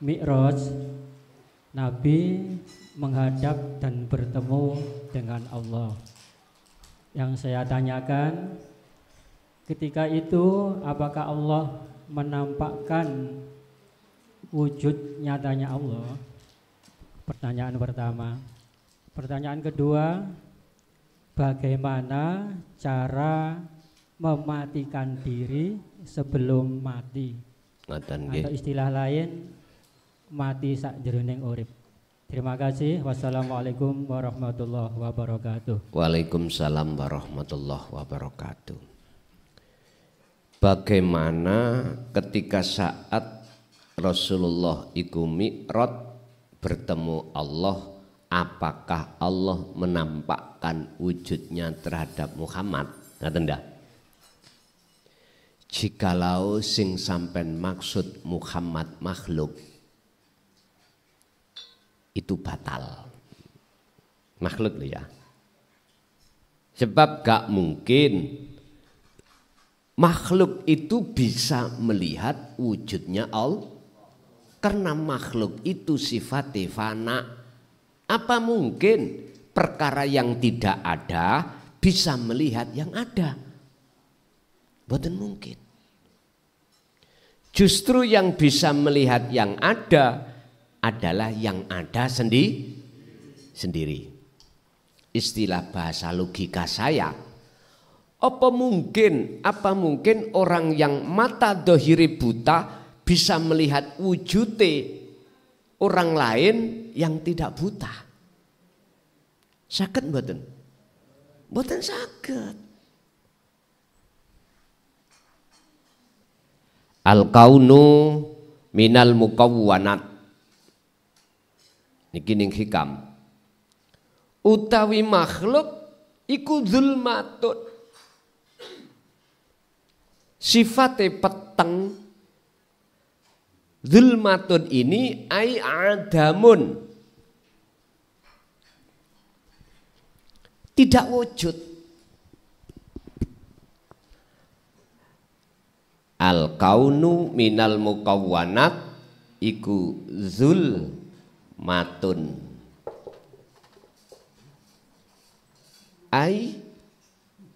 Mi'raj, Nabi menghadap dan bertemu dengan Allah. Yang saya tanyakan, ketika itu apakah Allah menampakkan wujud nyatanya Allah? Pertanyaan pertama. Pertanyaan kedua, bagaimana cara mematikan diri sebelum mati? Atau istilah lain, mati sakjroning urip. Terima kasih. Wassalamualaikum warahmatullahi wabarakatuh. Waalaikumsalam warahmatullahi wabarakatuh. bagaimana ketika saat Rasulullah iku mi'raj bertemu Allah, apakah Allah menampakkan wujudnya terhadap Muhammad? Ngaten ndak? Jikalau sing sampean maksud Muhammad makhluk, itu batal. Makhluk loh ya. Sebab gak mungkin makhluk itu bisa melihat wujudnya Allah. Karena makhluk itu sifatnya fana. Apa mungkin perkara yang tidak ada bisa melihat yang ada? Boten mungkin. Justru yang bisa melihat yang ada adalah yang ada sendiri. Istilah bahasa logika saya, apa mungkin orang yang mata dohiri buta bisa melihat wujudnya orang lain yang tidak buta? Saged mboten? Mboten saged. Al-kaunu minal mukawwanat. Niki ning hikam. Utawi makhluk iku zulmatun. Sifate peteng. Zulmatun ini ai adamun. Tidak wujud. Al-kaunu minal mukawwanat iku zulmatun. Ai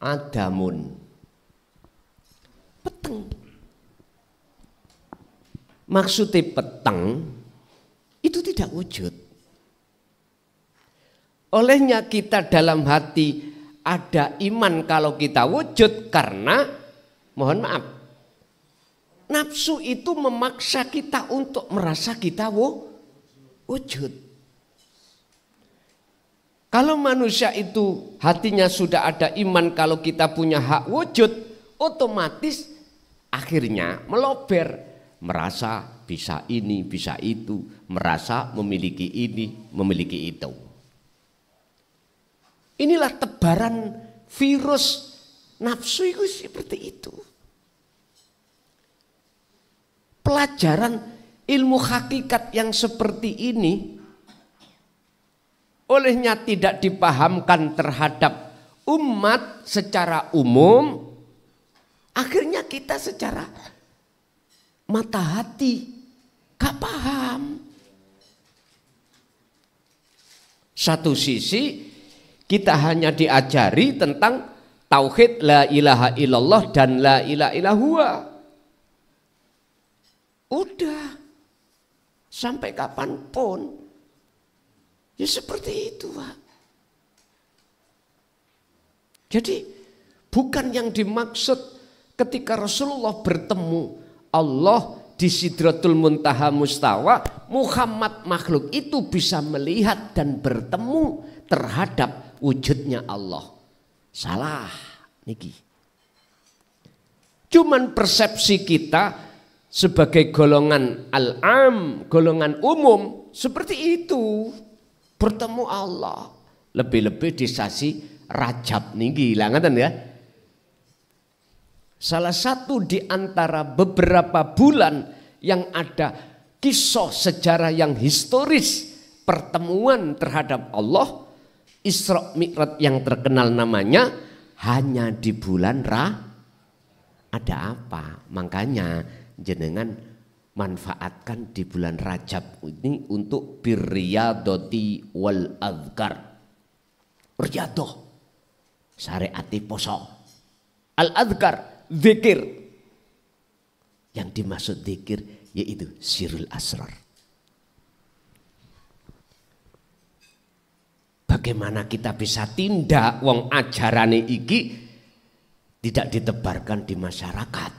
adamun. Peteng. Maksudnya peteng itu tidak wujud. Olehnya kita dalam hati ada iman kalau kita wujud karena mohon maaf, nafsu itu memaksa kita untuk merasa kita wujud. Kalau manusia itu hatinya sudah ada iman kalau kita punya hak wujud, otomatis akhirnya melober, merasa bisa ini, bisa itu, merasa memiliki ini, memiliki itu. Inilah tebaran virus nafsu itu seperti itu. Pelajaran ilmu hakikat yang seperti ini olehnya tidak dipahamkan terhadap umat secara umum, akhirnya kita secara mata hati gak paham. Satu sisi kita hanya diajari tentang tauhid la ilaha illallah dan la ilaha illahua. Udah sampai kapanpun ya seperti itu, Pak. Jadi bukan yang dimaksud ketika Rasulullah bertemu Allah di Sidratul Muntaha Mustawa, Muhammad makhluk itu bisa melihat dan bertemu terhadap wujudnya Allah. Salah niki. Cuman persepsi kita sebagai golongan al-am, golongan umum seperti itu. Bertemu Allah. Lebih-lebih di sasi Rajab niki, ngeten ya. Salah satu di antara beberapa bulan yang ada kisah sejarah yang historis pertemuan terhadap Allah, Isra Mi'raj yang terkenal namanya hanya di bulan ada apa? Makanya jenengan manfaatkan di bulan Rajab ini untuk birriyadati wal azkar. Riyadah syariati poso. Al azkar zikir. Yang dimaksud zikir yaitu sirul asrar. Bagaimana kita bisa tindak wong ajarane iki tidak ditebarkan di masyarakat.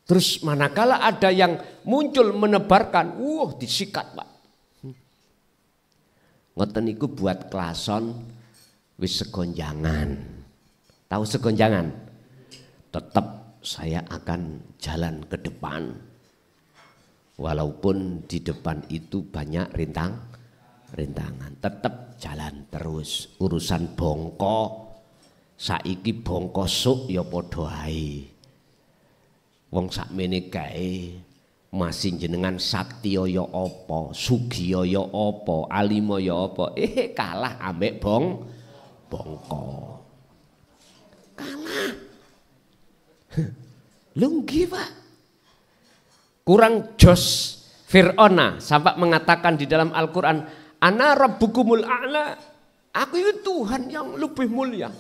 Terus manakala ada yang muncul menebarkan, disikat, Pak. Ngoten niku buat klason wis segonjangan. Tahu segonjangan? tetap saya akan jalan ke depan. Walaupun di depan itu banyak rintangan, tetap jalan terus. Urusan bongko, saiki bongko suk ya padha ae. Wong sakmene kae masih jenengan saktiya ya apa, sugiya ya apa, alima ya apa, kalah ambek bongko. Kalah. Lho nggih, Pak. Kurang jos Fir'auna sampai mengatakan di dalam Al-Qur'an, "Ana rabbukumul a'la." Aku itu Tuhan yang lebih mulia.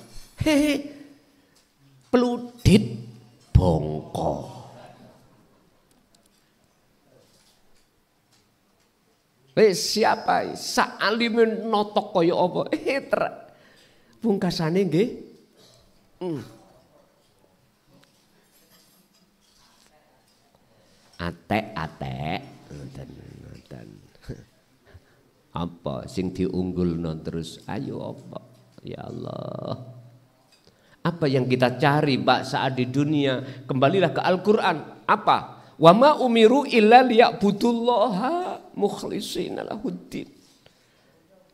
Peludit bongko. Siapa sa'alimin notok kaya apa? Pungkasane nggih. Atek-atek ngoten. Apa sing diunggulno terus? Ayo apa? Ya Allah. Apa yang kita cari Pak saat di dunia? Kembalilah ke Al-Qur'an. Apa? Wa ma umiru illa liya'budullaha mukhlishina lahuddin.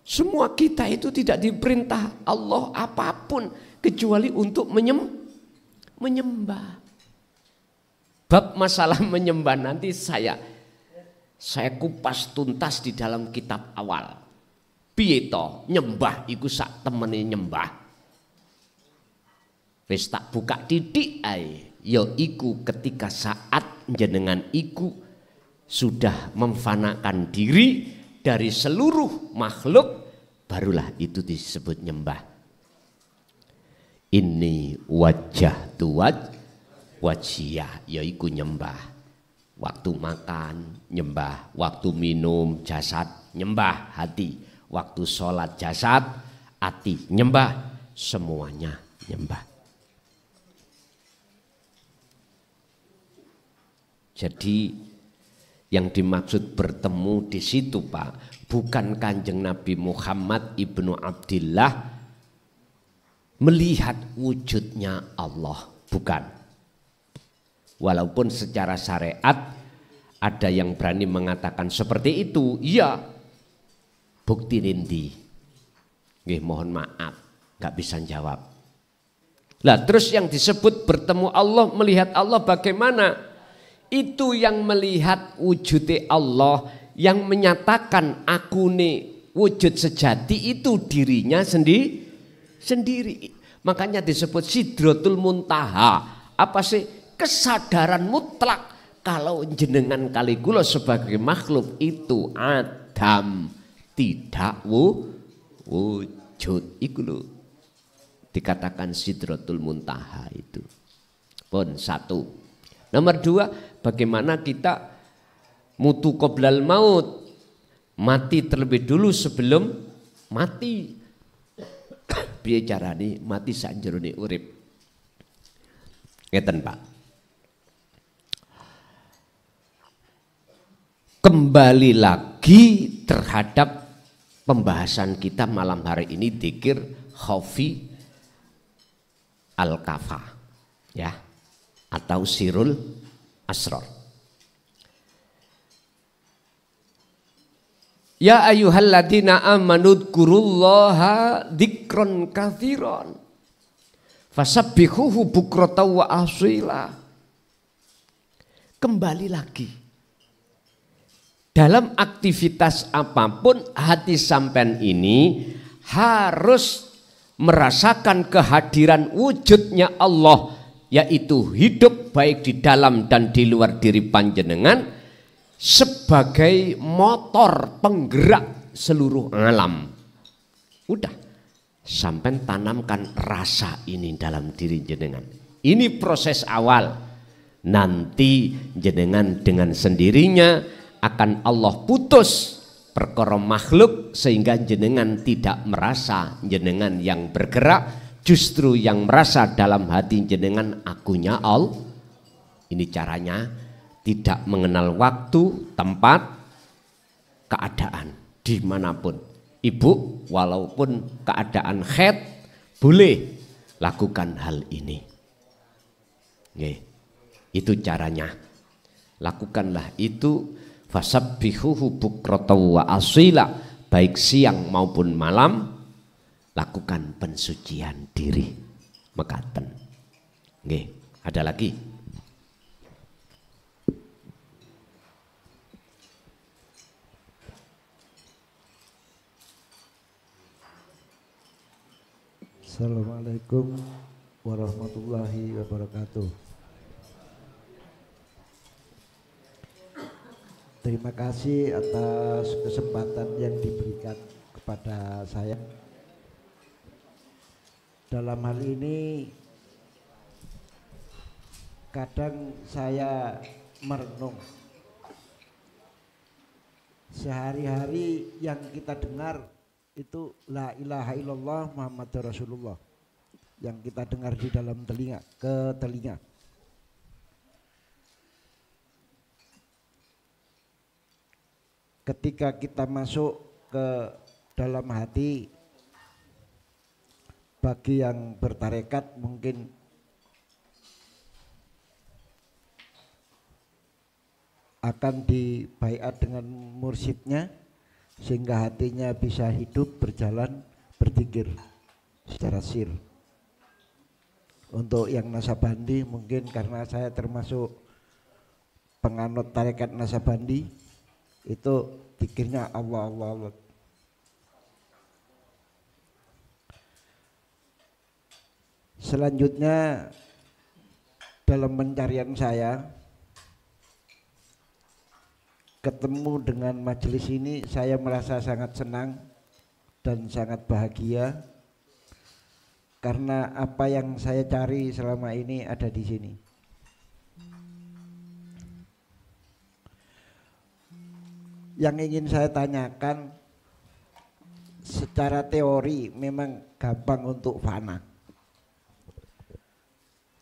Semua kita itu tidak diperintah Allah apapun kecuali untuk menyembah. Bab masalah menyembah nanti saya kupas tuntas di dalam kitab awal. Piye to nyembah iku sak temene nyembah. Wis tak buka titik ae. Ya iku ketika saat jenengan iku sudah memfanakan diri dari seluruh makhluk, barulah itu disebut nyembah. Ini wajah tuwaj wajiyah, yaiku nyembah. Waktu makan nyembah, waktu minum jasad nyembah hati, waktu sholat jasad hati nyembah, semuanya nyembah. Jadi yang dimaksud bertemu di situ Pak, bukan Kanjeng Nabi Muhammad ibnu Abdillah melihat wujudnya Allah, bukan. Walaupun secara syariat ada yang berani mengatakan seperti itu, iya. Bukti rindi. Nggih, mohon maaf, nggak bisa jawab. Lah terus yang disebut bertemu Allah, melihat Allah bagaimana? Itu yang melihat wujudnya Allah, yang menyatakan aku nih wujud sejati itu dirinya sendiri. Makanya disebut Sidratul Muntaha. Apa sih? Kesadaran mutlak kalau jenengan kali kula sebagai makhluk itu Adam tidak wujud. Iku lho dikatakan Sidratul Muntaha itu. Pun satu. Nomor dua, bagaimana kita mutu qoblal maut, mati terlebih dulu sebelum mati. Piye carane mati sakjerone urip? Ngeten Pak. Kembali lagi terhadap pembahasan kita malam hari ini, dzikir Khafi Al-Kafa ya, atau Sirul Asrar. Ya ayyuhalladzina amanu dzkurullaha dzikron katsiran fasabbihuhu bukratan wa asila. Kembali lagi dalam aktivitas apapun, hati sampean ini harus merasakan kehadiran wujudnya Allah, yaitu hidup baik di dalam dan di luar diri panjenengan sebagai motor penggerak seluruh alam. Udah, sampean tanamkan rasa ini dalam diri jenengan. Ini proses awal. Nanti jenengan dengan sendirinya akan Allah putus perkara makhluk sehingga jenengan tidak merasa jenengan yang bergerak, justru yang merasa dalam hati jenengan akunya Allah. Ini caranya, tidak mengenal waktu, tempat, keadaan dimanapun. Ibu walaupun keadaan haid boleh lakukan hal ini. Nggih. Itu caranya. Lakukanlah itu, fasabbihuhu bukratan wa asila, baik siang maupun malam, lakukan pensucian diri. Mekaten. Nggih, ada lagi? Assalamualaikum warahmatullahi wabarakatuh. Terima kasih atas kesempatan yang diberikan kepada saya. Dalam hal ini kadang saya merenung, sehari-hari yang kita dengar itu la ilaha illallah Muhammadur Rasulullah, yang kita dengar di dalam telinga, ke telinga. Ketika kita masuk ke dalam hati, bagi yang bertarekat mungkin akan dibaiat dengan mursyidnya, sehingga hatinya bisa hidup, berjalan, berzikir secara sir. Untuk yang Nasabandi mungkin karena saya termasuk penganut tarekat Nasabandi, itu zikirnya Allah Allah Allah. Selanjutnya dalam pencarian saya ketemu dengan majelis ini, saya merasa sangat senang dan sangat bahagia karena apa yang saya cari selama ini ada di sini. Yang ingin saya tanyakan, secara teori memang gampang untuk fana,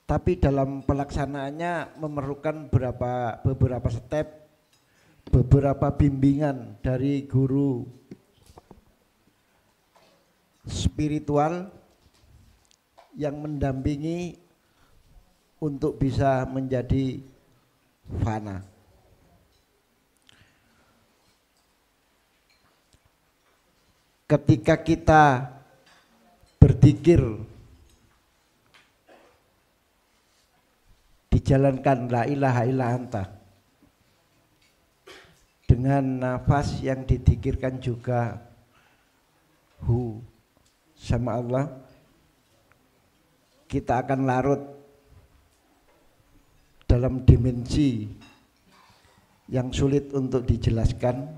tapi dalam pelaksanaannya memerlukan beberapa step, beberapa bimbingan dari guru spiritual yang mendampingi untuk bisa menjadi fana. Ketika kita berzikir, dijalankan la ilaha illa anta, dengan nafas yang didikirkan juga hu sama Allah, kita akan larut dalam dimensi yang sulit untuk dijelaskan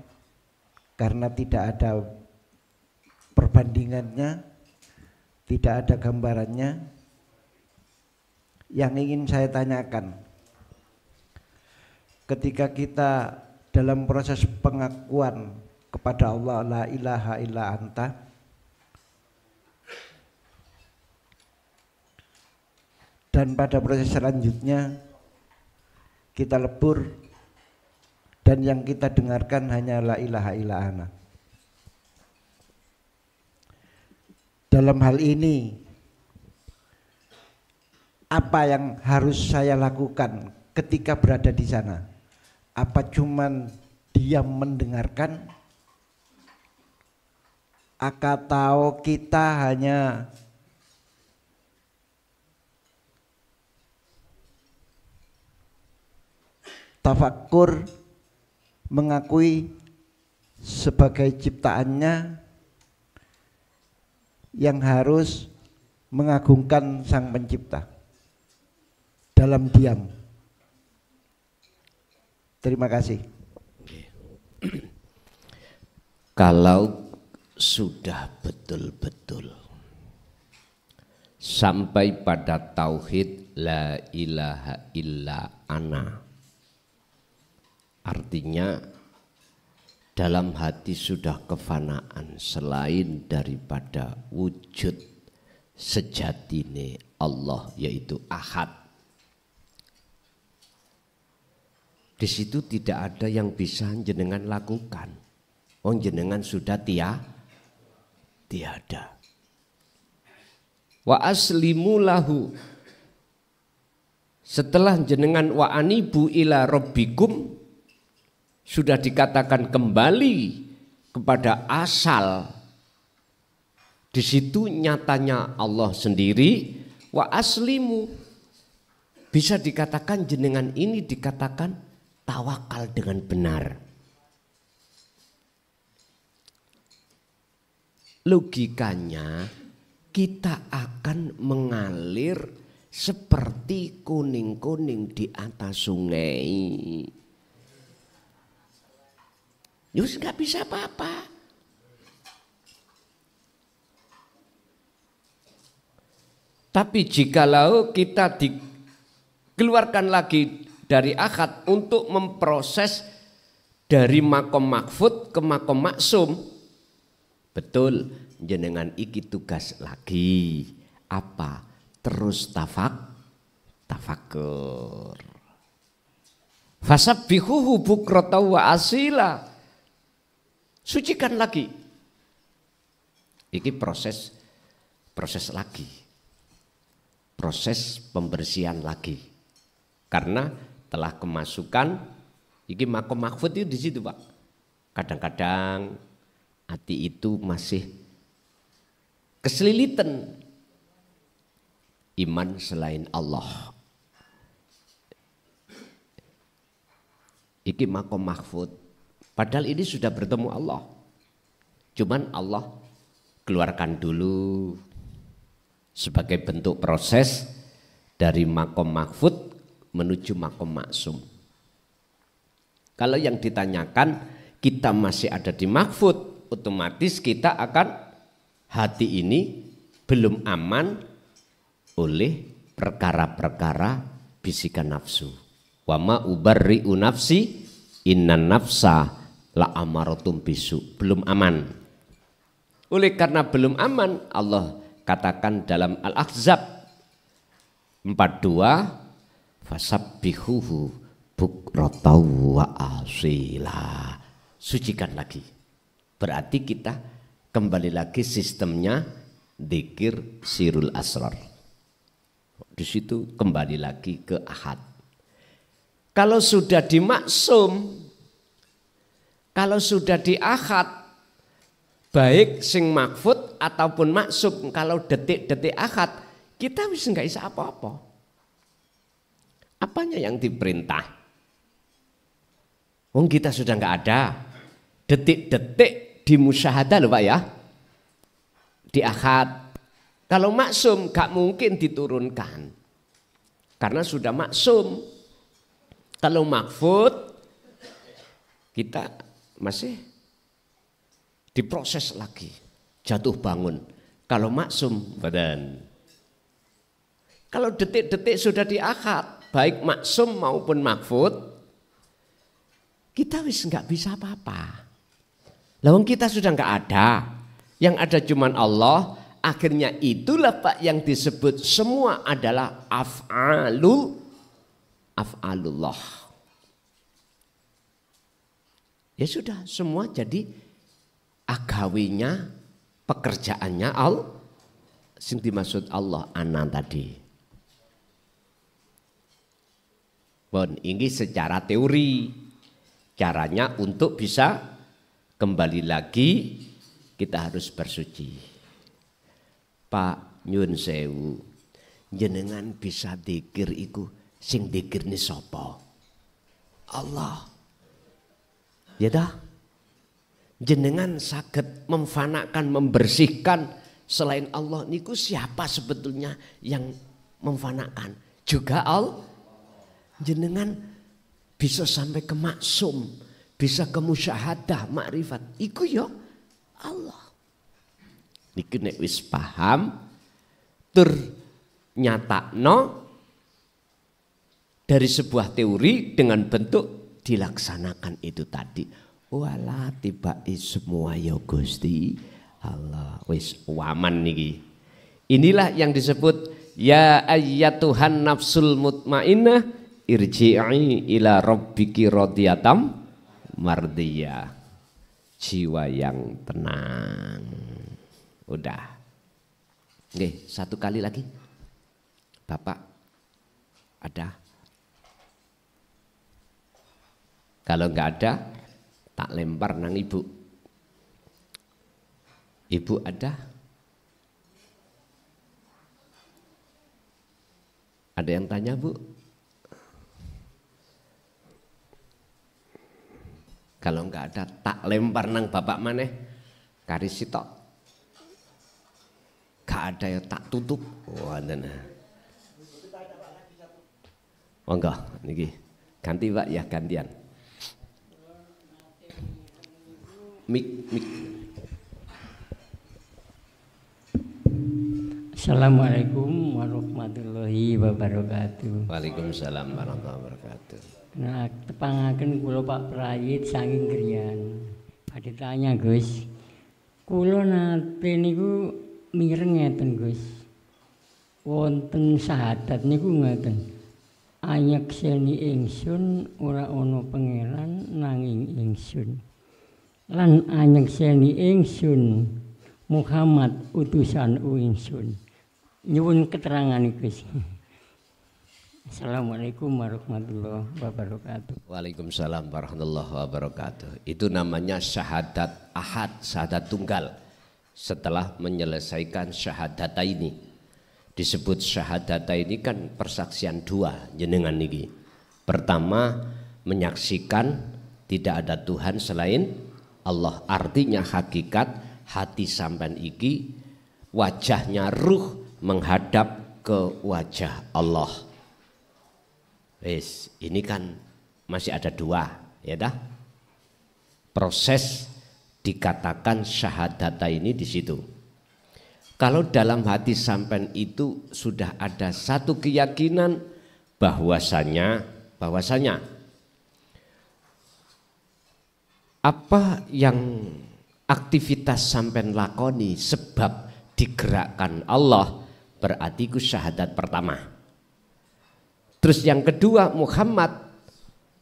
karena tidak ada perbandingannya, tidak ada gambarannya. Yang ingin saya tanyakan, ketika kita dalam proses pengakuan kepada Allah la ilaha illa anta, dan pada proses selanjutnya kita lebur dan yang kita dengarkan hanya la ilaha illa ana. Dalam hal ini apa yang harus saya lakukan ketika berada di sana? Apa cuman diam mendengarkan? Atau kita hanya tafakkur, mengakui sebagai ciptaannya yang harus mengagungkan Sang Pencipta dalam diam? Terima kasih. Kalau sudah betul-betul sampai pada tauhid la ilaha illa ana, artinya dalam hati sudah kefanaan selain daripada wujud sejatine Allah, yaitu Ahad. Di situ tidak ada yang bisa jenengan lakukan. Oh, jenengan sudah tiada. Wa aslimu lahu, Setelah jenengan wa anibu ila rabbikum, sudah dikatakan kembali kepada asal. Di situ nyatanya Allah sendiri. Wa aslimu, bisa dikatakan jenengan ini dikatakan tawakal dengan benar. Logikanya kita akan mengalir seperti kuning-kuning di atas sungai. Yus nggak bisa apa-apa. Tapi jikalau kita dikeluarkan lagi dari akad untuk memproses dari makom makfud ke makom maksum, betul jenengan iki tugas lagi apa? Terus tafakur. Fasabbihuhu bukrata wa asila. Sucikan lagi. Iki proses lagi. Proses pembersihan lagi. Karena telah kemasukan iki makom mahfud itu di situ, Pak. Kadang-kadang hati itu masih keselilitan iman selain Allah. Iki makom mahfud. Padahal ini sudah bertemu Allah. Cuman Allah keluarkan dulu sebagai bentuk proses dari makom mahfud menuju makom maksum. Kalau yang ditanyakan kita masih ada di mahfud, otomatis kita akan hati ini belum aman oleh perkara-perkara bisikan nafsu. Wa ma ubarri'u nafsi innan nafsa la amaratum bisu. Belum aman. Oleh karena belum aman, Allah katakan dalam Al-Ahzab 42, fasabbihuhu bukratan wa asila. Sucikan lagi. Berarti kita kembali lagi sistemnya dzikir sirul asrar. Di situ kembali lagi ke ahad. Kalau sudah di maksum, kalau sudah di ahad, baik sing makfud ataupun maksum, kalau detik-detik ahad, kita bisa nggak bisa apa-apa. Apanya yang diperintah? Wong kita sudah nggak ada. Detik-detik di musyahadah loh Pak ya. Di ahad. Kalau maksum gak mungkin diturunkan. Karena sudah maksum. Kalau makfud kita masih diproses lagi. Jatuh bangun. Kalau maksum badan. Kalau detik-detik sudah di ahad, baik maksum maupun makfud, kita wis nggak bisa apa-apa. Lawang kita sudah nggak ada, yang ada cuman Allah. Akhirnya itulah Pak yang disebut semua adalah af'alullah. Ya sudah, semua jadi agawinya, pekerjaannya Allah. Sing dimaksud Allah ana tadi. Bon, ini secara teori. Caranya untuk bisa kembali lagi kita harus bersuci. Pak nyun sewu, jenengan bisa dzikir iku sing dzikir ni sapa? Allah. Ya dah. Jenengan saged memfanakan, membersihkan selain Allah niku siapa sebetulnya yang memfanakan? Juga Allah. Jenengan bisa sampai ke maksum, bisa ke musyahadah, makrifat. Iku ya Allah. Niki nek wis paham, tur nyatakno dari sebuah teori dengan bentuk dilaksanakan itu tadi. Wala tibai semua ya Gusti Allah. Wis waman niki. Inilah yang disebut ya ayyatuhan nafsul mutmainnah irji'i ila rabbiki radiyatam mardiyah. Jiwa yang tenang. Udah. Oke, satu kali lagi. Bapak Ada? Kalau nggak ada, tak lempar nang ibu. Ibu ada? Ada yang tanya, Bu? Kalau nggak ada, tak lempar nang bapak maneh. Karis sitok. Gak ada ya tak tutup. Wah, oh enggak, niki. Ganti Pak ya, gantian. Mik. Assalamualaikum warahmatullahi wabarakatuh. Waalaikumsalam warahmatullahi wabarakatuh. Nah, tepangaken kula Pak Prayit saking griyan. Badhe tanya Gus. Kula nate niku mireng ngeten Gus. Wonten syahadat niku ngeten. Anyekseni ingsun ora ana pangeran nanging ingsun. Lan anyekseni ingsun Muhammad utusan ingsun. Nyuwun keterangan Gus. Assalamualaikum warahmatullahi wabarakatuh. Waalaikumsalam warahmatullahi wabarakatuh. Itu namanya syahadat ahad, syahadat tunggal. Setelah menyelesaikan syahadata ini, disebut syahadata ini kan persaksian dua jenengan niki. Pertama, menyaksikan tidak ada Tuhan selain Allah. Artinya hakikat hati sampean iki wajahnya ruh menghadap ke wajah Allah. Wes, ini kan masih ada dua, ya dah. Proses dikatakan syahadata ini di situ. Kalau dalam hati sampean itu sudah ada satu keyakinan bahwasanya apa yang aktivitas sampean lakoni sebab digerakkan Allah, berarti itu syahadat pertama. Terus yang kedua, Muhammad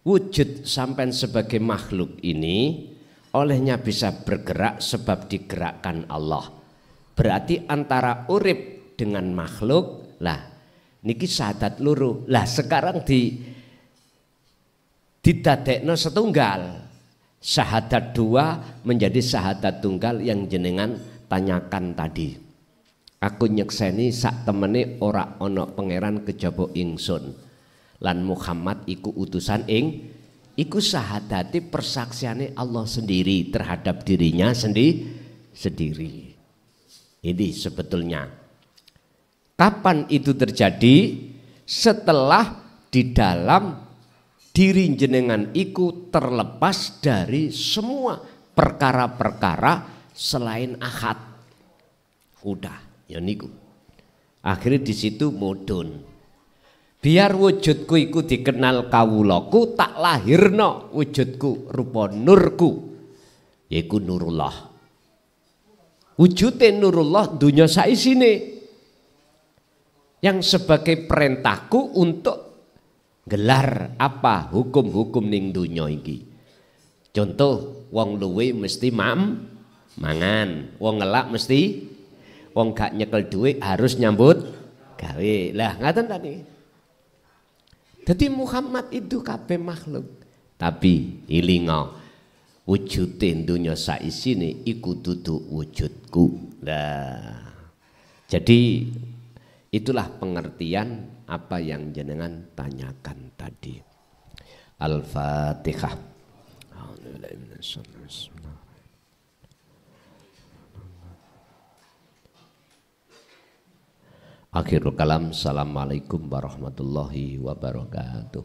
wujud sampean sebagai makhluk ini olehnya bisa bergerak sebab digerakkan Allah. Berarti antara urip dengan makhluk lah niki syahadat loro. Lah sekarang didadekno setunggal. Syahadat dua menjadi syahadat tunggal yang jenengan tanyakan tadi. Aku nyekseni sak temene ora ana pangeran kejaba ingsun. Lan Muhammad iku utusan iku syahadati persaksiane Allah sendiri terhadap dirinya sendiri. Ini sebetulnya. Kapan itu terjadi? Setelah di dalam diri jenengan iku terlepas dari semua perkara-perkara selain ahad. Udah, ya niku. Akhirnya di situ mudun. Biar wujudku iku dikenal kawulaku, tak lahirno wujudku rupa nurku, yaiku nurullah. Wujudnya nurullah dunya saisine yang sebagai perintahku untuk gelar apa hukum-hukum ning dunya iki. Contoh, wong luwe mesti mangan, wong ngelak mesti, wong gak nyekel duit harus nyambut gawe. Lah ngaten tadi. Jadi Muhammad itu kabeh makhluk, tapi ilinga wujudé dunya saisine iku dudu wujudku. Lah, jadi itulah pengertian apa yang jenengan tanyakan tadi. Al-Fatihah. Akhirul kalam. Assalamualaikum warahmatullahi wabarakatuh.